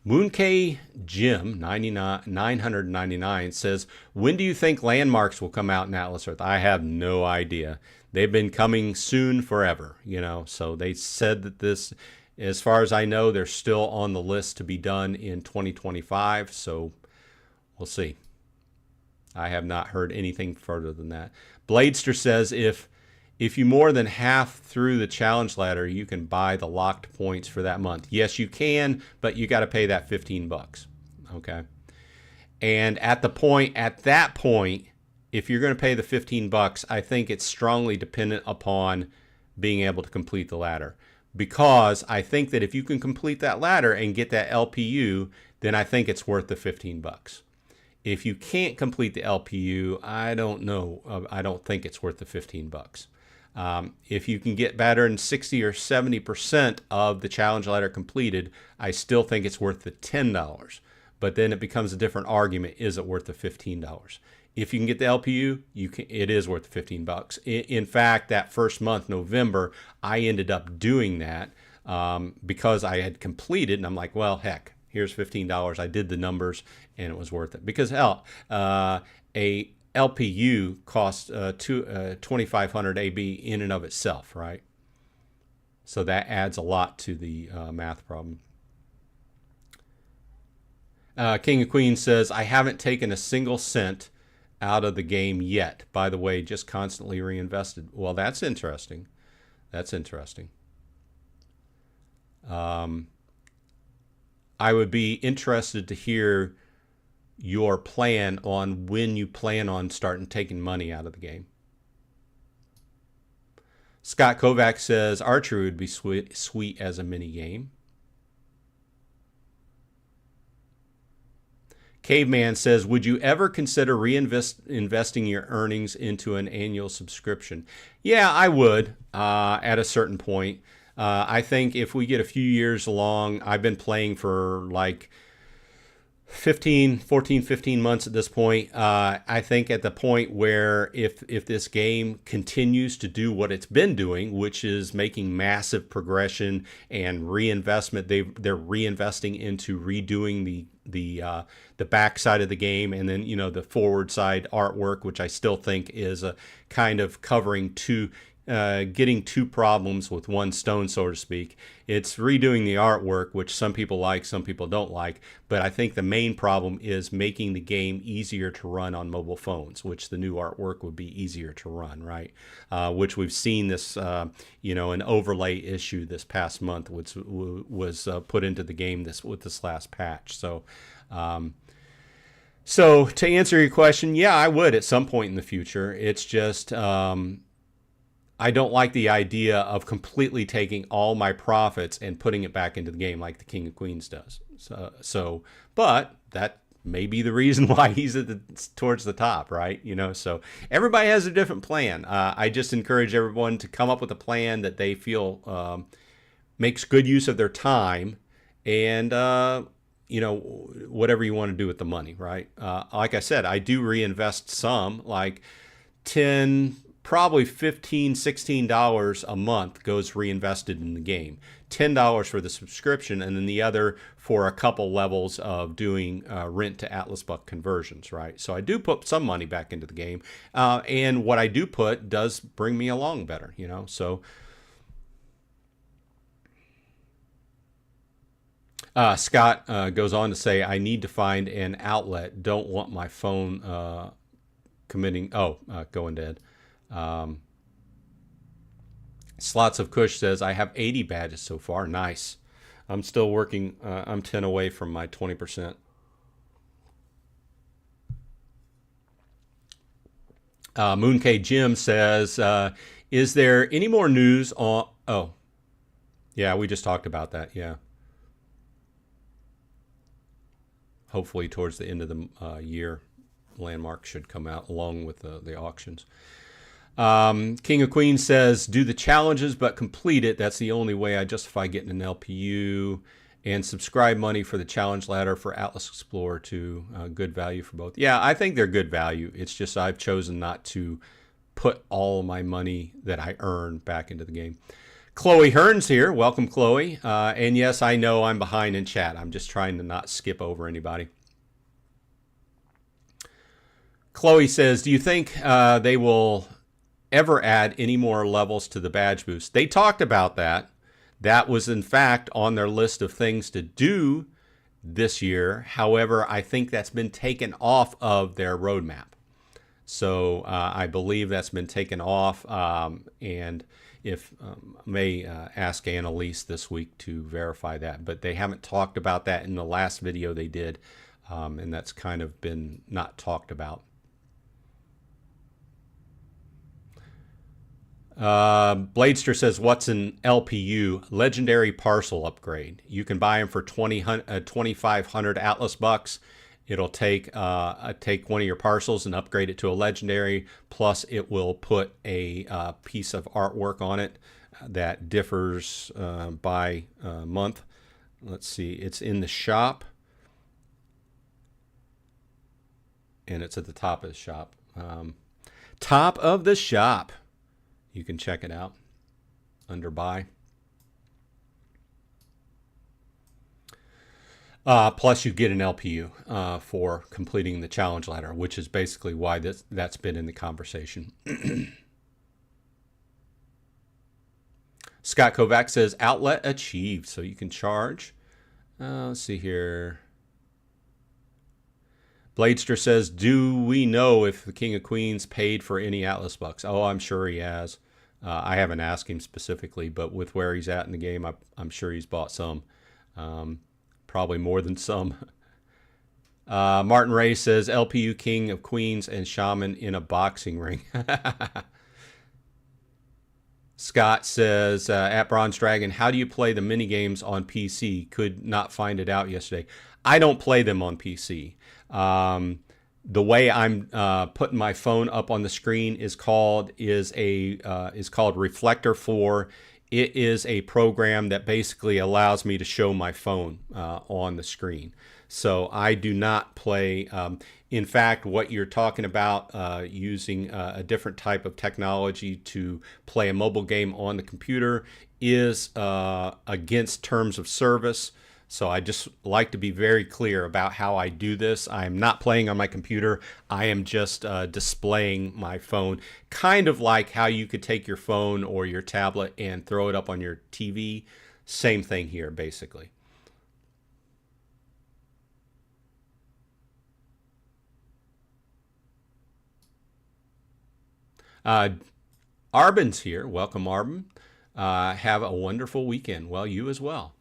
Moonkay Jim 999 says, when do you think landmarks will come out in Atlas Earth? I have no idea. They've been coming soon forever, so they said that this, as far as I know, they're still on the list to be done in 2025, so we'll see. I have not heard anything further than that. Bladester says, if you more than half through the challenge ladder, you can buy the locked points for that month. Yes, you can, but you got to pay that $15. Okay. And at that point, if you're going to pay the $15, I think it's strongly dependent upon being able to complete the ladder. Because I think that if you can complete that ladder and get that LPU, then I think it's worth the $15. If you can't complete the LPU, I don't know. I don't think it's worth the $15. If you can get better than 60 or 70% of the challenge ladder completed, I still think it's worth the $10. But then it becomes a different argument. Is it worth the $15? If you can get the LPU, it is worth the $15. In fact, that first month, November, I ended up doing that because I had completed, and I'm like, well, heck, here's $15. I did the numbers, and it was worth it. Because hell, a LPU costs 2,500 AB in and of itself, right? So that adds a lot to the math problem. King of Queens says, I haven't taken a single cent out of the game yet. By the way, just constantly reinvested. Well, that's interesting. That's interesting. I would be interested to hear your plan on when you plan on starting taking money out of the game. Scott Kovac says, archery would be sweet as a mini game. Caveman says, would you ever consider investing your earnings into an annual subscription? Yeah, I would at a certain point. I think if we get a few years along, I've been playing for like 15 months at this point. I think at the point where if this game continues to do what it's been doing, which is making massive progression and reinvestment, they're reinvesting into redoing the back side of the game, and then the forward side artwork, which I still think is a kind of covering getting two problems with one stone, so to speak. It's redoing the artwork, which some people like, some people don't like, but I think the main problem is making the game easier to run on mobile phones, which the new artwork would be easier to run, right? Which we've seen this, an overlay issue this past month, which was put into the game with this last patch. So to answer your question, yeah, I would at some point in the future. It's just I don't like the idea of completely taking all my profits and putting it back into the game like the King of Queens does. But that may be the reason why he's towards the top, right? So everybody has a different plan. I just encourage everyone to come up with a plan that they feel makes good use of their time, and whatever you want to do with the money, right? Like I said, I do reinvest some, like probably $15, $16 a month goes reinvested in the game. $10 for the subscription, and then the other for a couple levels of doing rent to Atlas buck conversions, right? So I do put some money back into the game, and what I do put does bring me along better, so. Scott goes on to say, I need to find an outlet. Don't want my phone going dead. Slots of Kush says, I have 80 badges so far. Nice. I'm still working. I'm 10 away from my 20%. Moonkay Jim says, is there any more news on... Oh, yeah, we just talked about that. Yeah. Hopefully towards the end of the year, Landmark should come out along with the auctions. King of Queens says, do the challenges but complete it. That's the only way I justify getting an LPU. And subscribe money for the challenge ladder for Atlas Explorer to good value for both. Yeah, I think they're good value. It's just I've chosen not to put all of my money that I earn back into the game. Chloe Hearn's here. Welcome, Chloe. And yes, I know I'm behind in chat. I'm just trying to not skip over anybody. Chloe says, do you think they will ever add any more levels to the badge boost? They talked about that. That was, in fact, on their list of things to do this year. However, I think that's been taken off of their roadmap. So I believe that's been taken off. And if may ask Annalise this week to verify that. But they haven't talked about that in the last video they did. And that's kind of been not talked about. Bladester says, what's an LPU? Legendary parcel upgrade. You can buy them for 2,500 Atlas bucks. It'll take one of your parcels and upgrade it to a legendary. Plus, it will put a piece of artwork on it that differs by month. Let's see. It's in the shop. And it's at the top of the shop. Top of the shop. You can check it out under buy. Plus, you get an LPU for completing the challenge ladder, which is basically why that's been in the conversation. Scott Kovac says, outlet achieved, so you can charge. Let's see here. Bladester says, do we know if the King of Queens paid for any Atlas bucks? Oh, I'm sure he has. I haven't asked him specifically, but with where he's at in the game, I'm sure he's bought some. Probably more than some. Martin Ray says, LPU King of Queens and Shaman in a boxing ring. Scott says, at Bronze Dragon, how do you play the mini games on PC? Could not find it out yesterday. I don't play them on PC. The way I'm putting my phone up on the screen is called Reflector 4. It is a program that basically allows me to show my phone on the screen. So I do not play. In fact, what you're talking about, using a different type of technology to play a mobile game on the computer, is against terms of service. So I just like to be very clear about how I do this. I am not playing on my computer. I am just displaying my phone, kind of like how you could take your phone or your tablet and throw it up on your TV. Same thing here, basically. Arbin's here. Welcome, Arbin. Have a wonderful weekend. Well, you as well.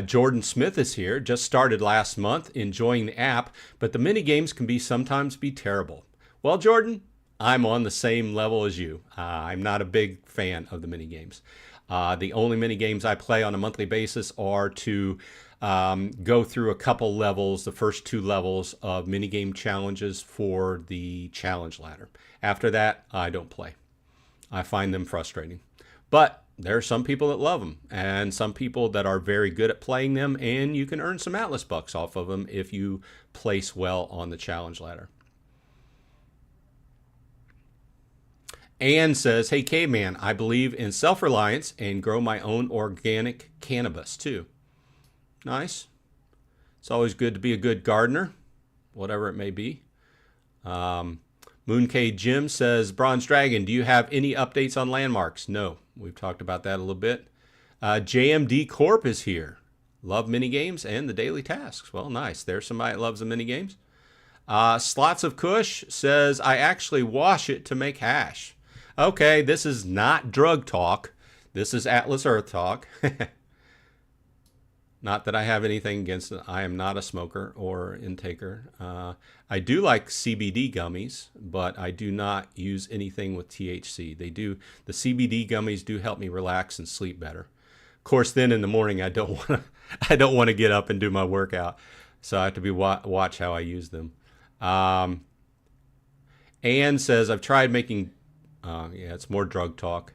Jordan Smith is here. Just started last month, enjoying the app, but the mini games can sometimes be terrible. Well, Jordan, I'm on the same level as you. I'm not a big fan of the mini games. The only mini games I play on a monthly basis are to go through a couple levels, the first 2 levels of mini game challenges for the challenge ladder. After that, I don't play. I find them frustrating. But there are some people that love them, and some people that are very good at playing them, and you can earn some Atlas bucks off of them if you place well on the challenge ladder. Anne says, hey, Caveman, I believe in self-reliance and grow my own organic cannabis, too. Nice. It's always good to be a good gardener, whatever it may be. Mooncade Jim says, Bronze Dragon, do you have any updates on landmarks? No. We've talked about that a little bit. JMD Corp is here. Love minigames and the daily tasks. Well, nice. There's somebody that loves the minigames. Slots of Kush says, I actually wash it to make hash. Okay, this is not drug talk. This is Atlas Earth talk. Not that I have anything against it. I am not a smoker or intaker. I do like CBD gummies, but I do not use anything with THC. The CBD gummies do help me relax and sleep better. Of course, then in the morning I don't want to get up and do my workout, so I have to watch how I use them. Anne says, I've tried making. Yeah, it's more drug talk.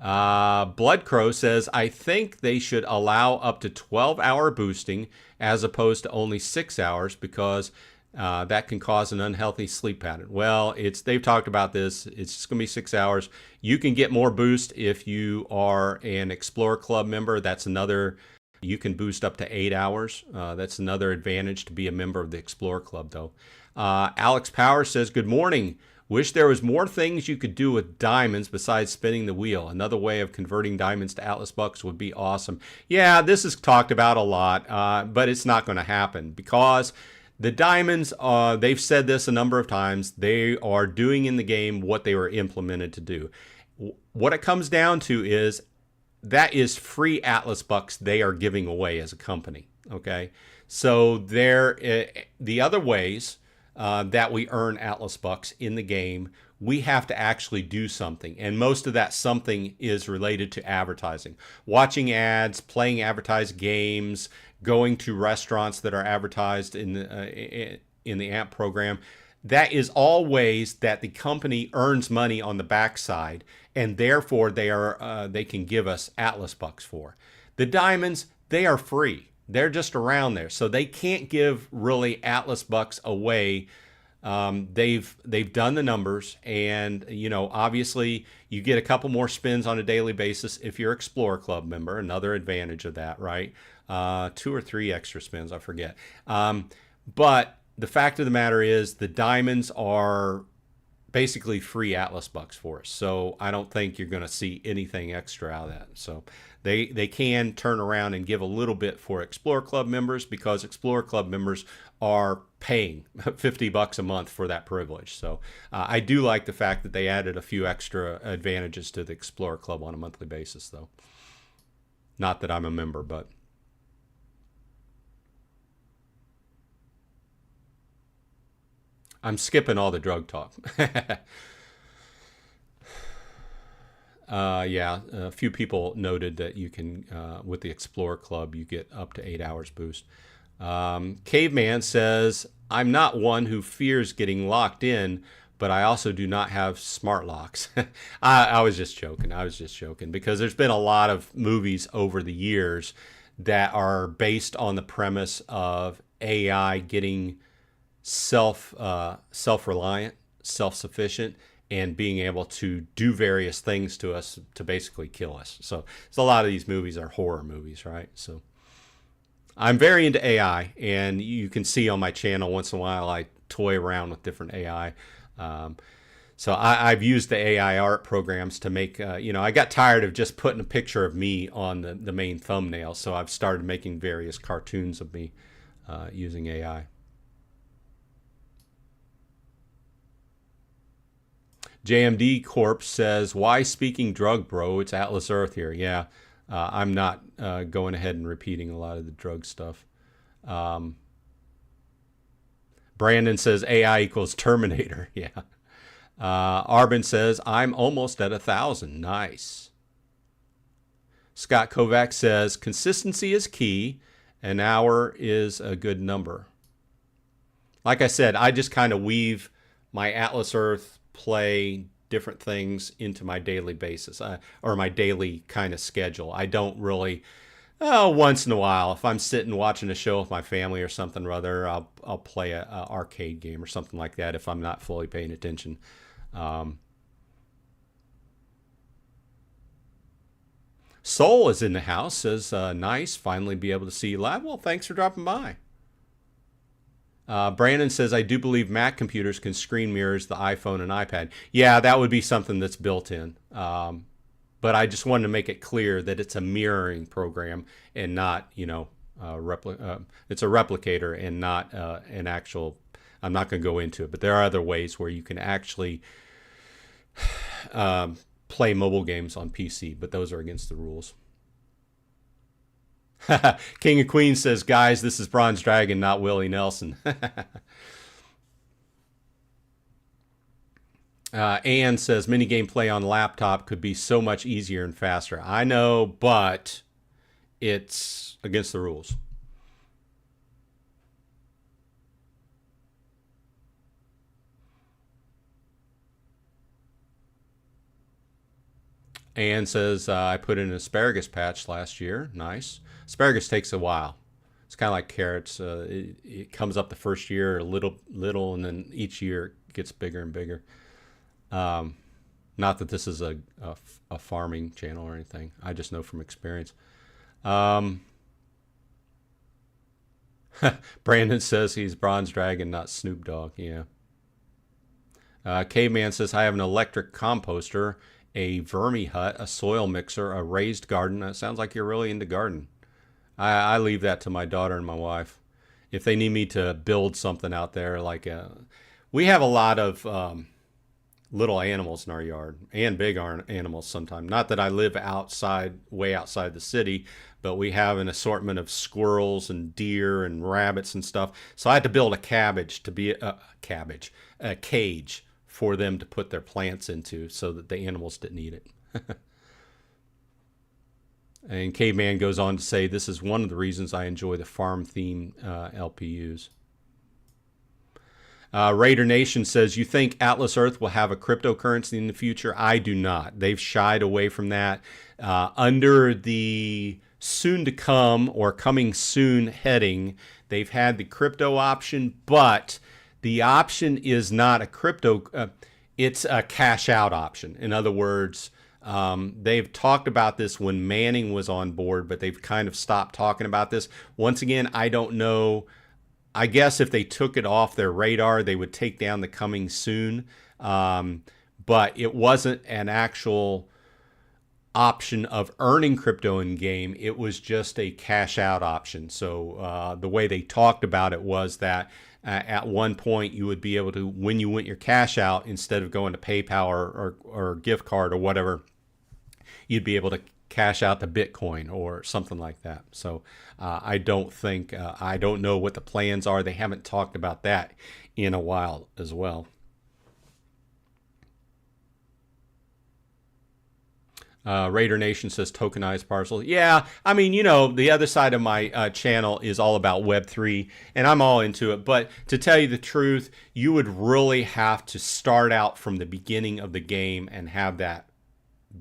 Blood Crow says, I think they should allow up to 12-hour boosting as opposed to only 6 hours because that can cause an unhealthy sleep pattern. Well, they've talked about this. It's just going to be 6 hours. You can get more boost if you are an Explorer Club member. You can boost up to 8 hours. That's another advantage to be a member of the Explorer Club, though. Alex Power says, good morning. Wish there was more things you could do with diamonds besides spinning the wheel. Another way of converting diamonds to Atlas bucks would be awesome. Yeah, this is talked about a lot, but it's not going to happen because the diamonds, they've said this a number of times, they are doing in the game what they were implemented to do. What it comes down to is that is free Atlas bucks they are giving away as a company, okay? So the other ways that we earn Atlas bucks in the game, we have to actually do something. And most of that something is related to advertising. Watching ads, playing advertised games, going to restaurants that are advertised in the AMP program. That is all ways that the company earns money on the backside, and therefore they can give us Atlas bucks for. The diamonds, they are free. They're just around there, so they can't give really Atlas bucks away. They've done the numbers, and obviously you get a couple more spins on a daily basis if you're Explorer Club member. Another advantage of that, right? 2 or 3 extra spins, I forget. But the fact of the matter is the diamonds are basically free Atlas bucks for us. So I don't think you're going to see anything extra out of that. So they can turn around and give a little bit for Explorer Club members, because Explorer Club members are paying $50 a month for that privilege. So I do like the fact that they added a few extra advantages to the Explorer Club on a monthly basis, though. Not that I'm a member, but... I'm skipping all the drug talk. Yeah, a few people noted that you can, with the Explorer Club, you get up to 8 hours boost. Caveman says, I'm not one who fears getting locked in, but I also do not have smart locks. I was just joking, because there's been a lot of movies over the years that are based on the premise of AI getting self-reliant, self-sufficient, and being able to do various things to us to basically kill us. So a lot of these movies are horror movies, right? So I'm very into AI, and you can see on my channel once in a while I toy around with different AI. So I've used the AI art programs to make, I got tired of just putting a picture of me on the main thumbnail, so I've started making various cartoons of me using AI. JMD Corp says, why speaking drug, bro? It's Atlas Earth here. Yeah, I'm not going ahead and repeating a lot of the drug stuff. Brandon says, AI equals Terminator. Yeah. Arbin says, I'm almost at 1,000. Nice. Scott Kovac says, consistency is key. An hour is a good number. Like I said, I just kind of weave my Atlas Earth play, different things into my daily basis, or my daily kind of schedule. I don't really, once in a while, if I'm sitting watching a show with my family or something or other, I'll play a arcade game or something like that if I'm not fully paying attention. Soul is in the house, says, nice, finally be able to see you live. Well, thanks for dropping by. Brandon says, I do believe Mac computers can screen mirrors the iPhone and iPad. Yeah, that would be something that's built in. But I just wanted to make it clear that it's a mirroring program and not, it's a replicator and not an actual, I'm not going to go into it, but there are other ways where you can actually play mobile games on PC, but those are against the rules. King of Queens says, guys, this is Bronze Dragon, not Willie Nelson. Ann says, minigame play on laptop could be so much easier and faster. I know, but it's against the rules. Ann says, I put in an asparagus patch last year. Nice. Asparagus takes a while. It's kind of like carrots. It comes up the first year a little, and then each year it gets bigger and bigger. Not that this is a farming channel or anything. I just know from experience. Brandon says he's Bronze Dragon, not Snoop Dogg. Yeah. Caveman says, I have an electric composter, a vermi hut, a soil mixer, a raised garden. It sounds like you're really into garden. I leave that to my daughter and my wife. If they need me to build something out there, like we have a lot of little animals in our yard, and big animals sometimes. Not that I live way outside the city, but we have an assortment of squirrels and deer and rabbits and stuff. So I had to build a cage for them to put their plants into so that the animals didn't eat it. And Caveman goes on to say, this is one of the reasons I enjoy the farm theme LPUs. Raider Nation says, you think Atlas Earth will have a cryptocurrency in the future? I do not. They've shied away from that. Under the soon to come or coming soon heading, they've had the crypto option, but the option is not a crypto, it's a cash out option. In other words, They've talked about this when Manning was on board, but they've kind of stopped talking about this. Once again, I don't know. I guess if they took it off their radar, they would take down the coming soon. But it wasn't an actual option of earning crypto in game. It was just a cash out option. So the way they talked about it was that at one point you would be able to, when you went your cash out, instead of going to PayPal or gift card or whatever, you'd be able to cash out the Bitcoin or something like that. So I don't think, I don't know what the plans are. They haven't talked about that in a while as well. Raider Nation says tokenized parcels. Yeah, I mean, you know, the other side of my channel is all about Web3, and I'm all into it. But to tell you the truth, you would really have to start out from the beginning of the game and have that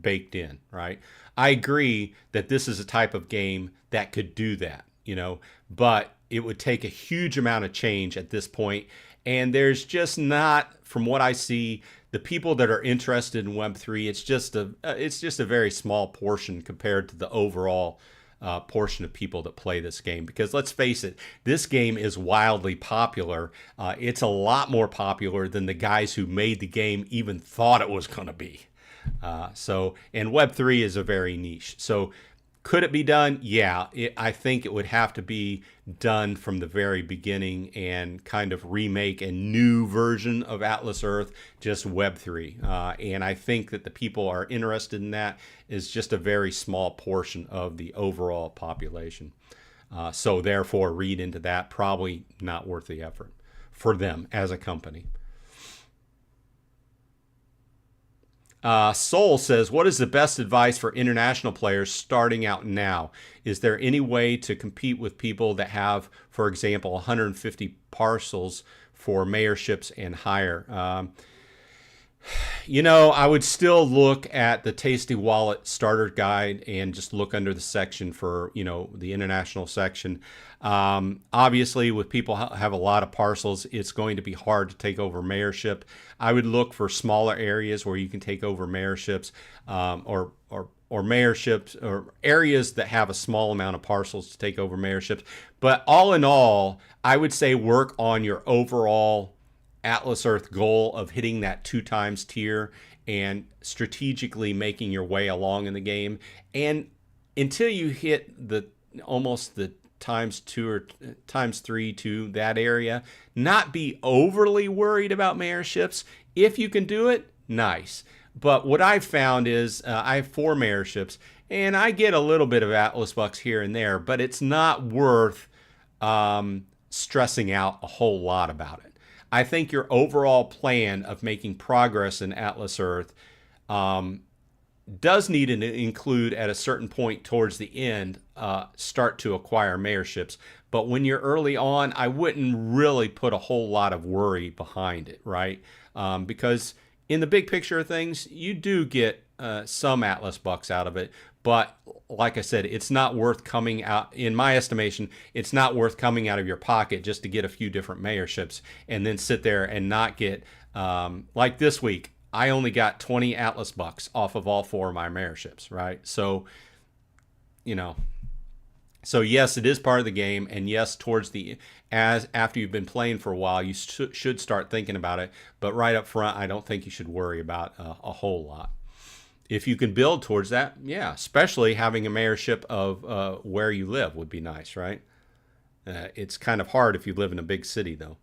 baked in, right? I agree that this is a type of game that could do that, you know, but it would take a huge amount of change at this point. And there's just not, from what I see, the people that are interested in Web3, it's just a very small portion compared to the overall portion of people that play this game. Because let's face it, this game is wildly popular. It's a lot more popular than the guys who made the game even thought it was going to be. And Web3 is a very niche. So could it be done? Yeah, I think it would have to be done from the very beginning and kind of remake a new version of Atlas Earth, just Web3. And I think that the people are interested in that is just a very small portion of the overall population. So therefore, read into that, probably not worth the effort for them as a company. Soul says, what is the best advice for international players starting out now? Is there any way to compete with people that have, for example, 150 parcels for mayorships and higher? You know, I would still look at the Tasty Wallet starter guide and just look under the section for, you know, the international section. Obviously, with people have a lot of parcels, it's going to be hard to take over mayorship. I would look for smaller areas where you can take over mayorships, or mayorships, or areas that have a small amount of parcels to take over mayorships. But all in all, I would say work on your overall Atlas Earth goal of hitting that 2x tier and strategically making your way along in the game. And until you hit the almost the ×2 or ×3 to that area, not be overly worried about mayorships. If you can do it, nice. But what I've found is I have 4 mayorships, and I get a little bit of Atlas bucks here and there, but it's not worth stressing out a whole lot about it. I think your overall plan of making progress in Atlas Earth does need to include, at a certain point towards the end, start to acquire mayorships. But when you're early on, I wouldn't really put a whole lot of worry behind it, right? Because in the big picture of things, you do get some Atlas bucks out of it. But like I said, it's not worth coming out, in my estimation, it's not worth coming out of your pocket just to get a few different mayorships and then sit there and not get, like this week, I only got 20 Atlas bucks off of all 4 of my mayorships, right? So, you know, so yes, it is part of the game, and yes, towards the, after you've been playing for a while, you should start thinking about it. But right up front, I don't think you should worry about a whole lot. If you can build towards that, yeah, especially having a mayorship of where you live would be nice, right? It's kind of hard if you live in a big city, though.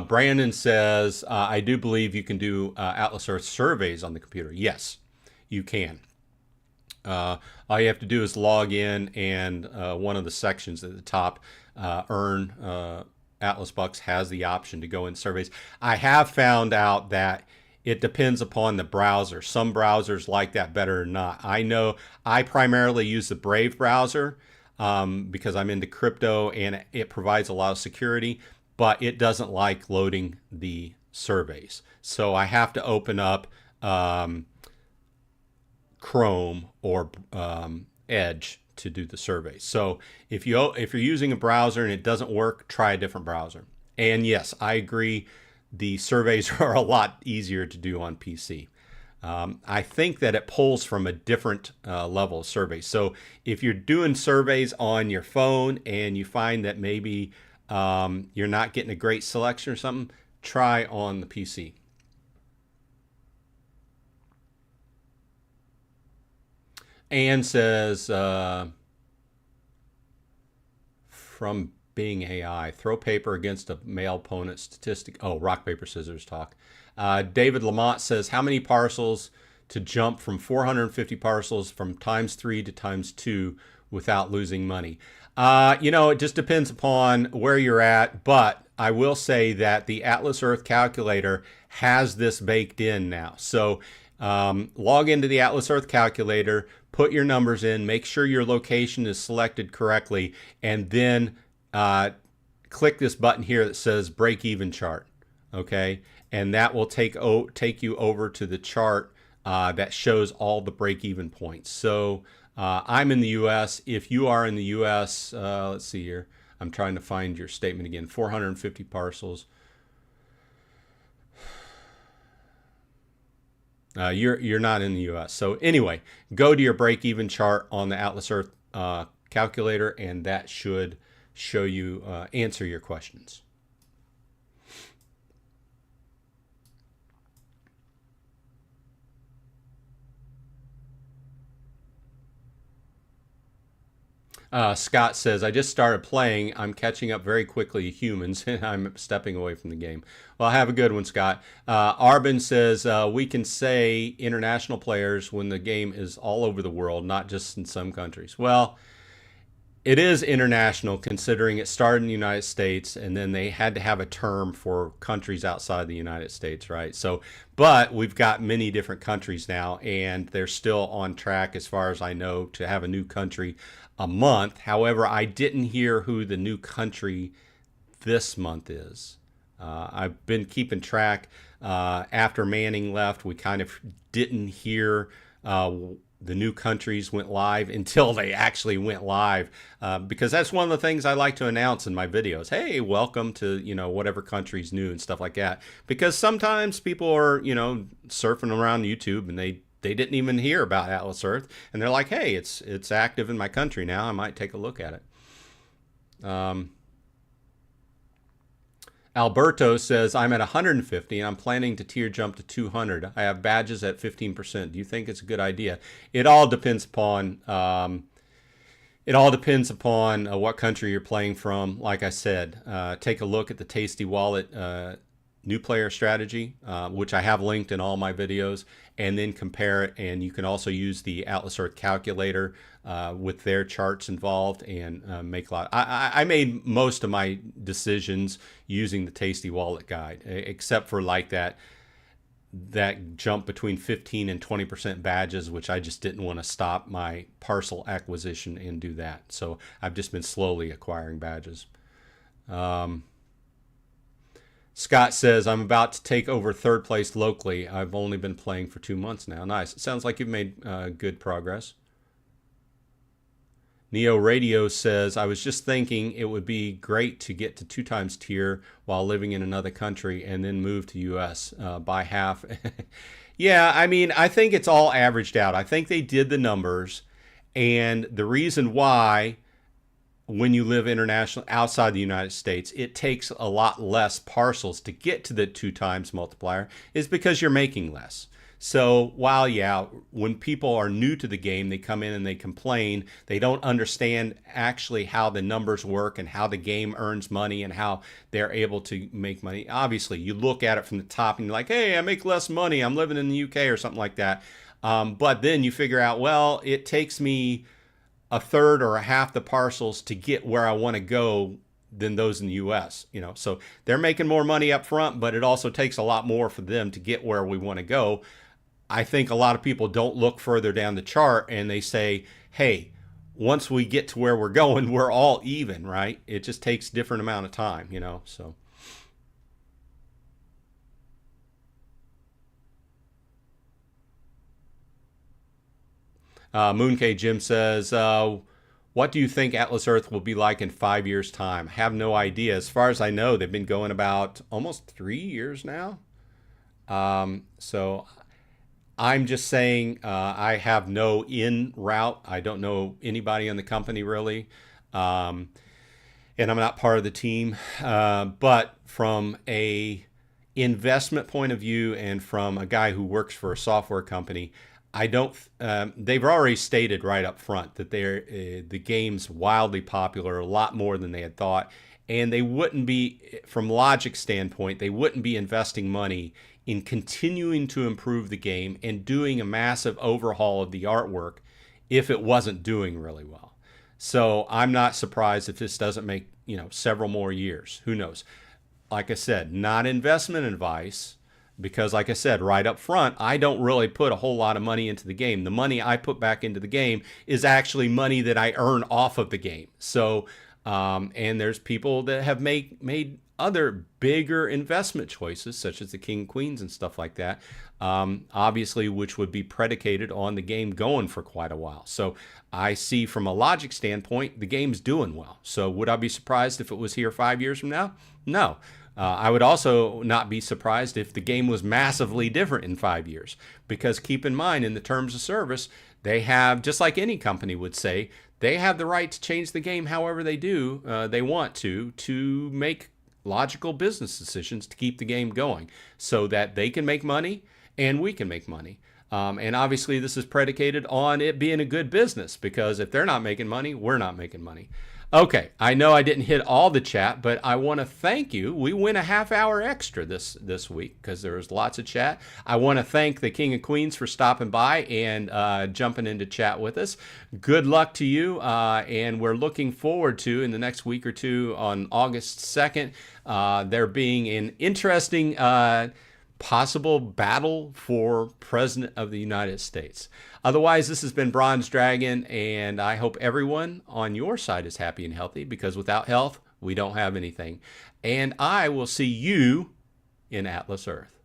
Brandon says, I do believe you can do Atlas Earth surveys on the computer. Yes, you can. All you have to do is log in, and one of the sections at the top, earn Atlas bucks, has the option to go in surveys. I have found out that it depends upon the browser. Some browsers like that better or not. I know I primarily use the Brave browser because I'm into crypto and it provides a lot of security, but it doesn't like loading the surveys. So I have to open up Chrome or Edge to do the surveys. So if you're using a browser and it doesn't work, try a different browser. And yes, I agree, the surveys are a lot easier to do on PC. I think that it pulls from a different level of survey. So if you're doing surveys on your phone and you find that maybe you're not getting a great selection or something, try on the PC. Anne says, from being AI, throw paper against a male opponent statistic. Oh, rock, paper, scissors talk. David Lamont says, how many parcels to jump from 450 parcels from ×3 to ×2 without losing money? It just depends upon where you're at, but I will say that the Atlas Earth calculator has this baked in now. So log into the Atlas Earth calculator, put your numbers in, make sure your location is selected correctly, and then click this button here that says break even chart. Okay, and that will take you over to the chart that shows all the break even points. So I'm in the US. If you are in the US, let's see here, I'm trying to find your statement again. 450 parcels. You're not in the US. So anyway, go to your break even chart on the Atlas Earth calculator, and that should show you, answer your questions. Scott says, I just started playing. I'm catching up very quickly to humans, and I'm stepping away from the game. Well, have a good one, Scott. Arbin says, we can say international players when the game is all over the world, not just in some countries. Well, it is international, considering it started in the United States, and then they had to have a term for countries outside the United States, right? So, but we've got many different countries now, and they're still on track, as far as I know, to have a new country a month. However, I didn't hear who the new country this month is. I've been keeping track. After Manning left, we kind of didn't hear the new countries went live until they actually went live, because that's one of the things I like to announce in my videos. Hey, welcome to, whatever country's new and stuff like that. Because sometimes people are, surfing around YouTube and they didn't even hear about Atlas Earth, and they're like, hey, it's active in my country now. I might take a look at it. Alberto says, I'm at 150 and I'm planning to tier jump to 200. I have badges at 15%. Do you think it's a good idea? It all depends upon what country you're playing from. Like I said, take a look at the Tasty Wallet new player strategy, which I have linked in all my videos, and then compare it. And you can also use the Atlas Earth calculator with their charts involved, and make a lot. I made most of my decisions using the Tasty Wallet guide, except for like that jump between 15 and 20% badges, which I just didn't want to stop my parcel acquisition and do that. So I've just been slowly acquiring badges. Scott says, I'm about to take over third place locally. I've only been playing for 2 months now. Nice. It sounds like you've made good progress. Neo Radio says, I was just thinking it would be great to get to 2 times tier while living in another country and then move to US by half. Yeah, I mean, I think it's all averaged out. I think they did the numbers, and the reason why, when you live international outside the United States, it takes a lot less parcels to get to the 2 times multiplier, is because you're making less. So while, yeah, when people are new to the game, they come in and they complain, they don't understand actually how the numbers work and how the game earns money and how they're able to make money. Obviously, you look at it from the top and you're like, hey, I make less money, I'm living in the UK or something like that. But then you figure out, well, it takes me a third or a half the parcels to get where I want to go than those in the US, so they're making more money up front, but it also takes a lot more for them to get where we want to go. I think a lot of people don't look further down the chart and they say, hey, once we get to where we're going, we're all even, right? It just takes a different amount of time, so. Moonkay Jim says, What do you think Atlas Earth will be like in 5 years' time? Have no idea. As far as I know, they've been going about almost 3 years now. So I'm just saying I have no in route. I don't know anybody in the company really. And I'm not part of the team. But from a investment point of view and from a guy who works for a software company, I don't. They've already stated right up front that the game's wildly popular, a lot more than they had thought, and they wouldn't be, from logic standpoint, they wouldn't be investing money in continuing to improve the game and doing a massive overhaul of the artwork if it wasn't doing really well. So I'm not surprised if this doesn't make several more years. Who knows? Like I said, not investment advice. Because like I said, right up front, I don't really put a whole lot of money into the game. The money I put back into the game is actually money that I earn off of the game. So, and there's people that have made other bigger investment choices, such as the King and Queens and stuff like that, obviously, which would be predicated on the game going for quite a while. So I see from a logic standpoint, the game's doing well. So would I be surprised if it was here 5 years from now? No. I would also not be surprised if the game was massively different in 5 years, because keep in mind, in the terms of service, they have, just like any company would say, they have the right to change the game however they want to make logical business decisions to keep the game going so that they can make money and we can make money. And obviously this is predicated on it being a good business, because if they're not making money, we're not making money. Okay, I know I didn't hit all the chat, but I want to thank you. We went a half hour extra this week because there was lots of chat. I want to thank the King and Queens for stopping by and jumping into chat with us. Good luck to you, and we're looking forward to, in the next week or two, on August 2nd, there being an interesting possible battle for President of the United States. Otherwise, this has been Bronze Dragon, and I hope everyone on your side is happy and healthy, because without health, we don't have anything. And I will see you in Atlas Earth.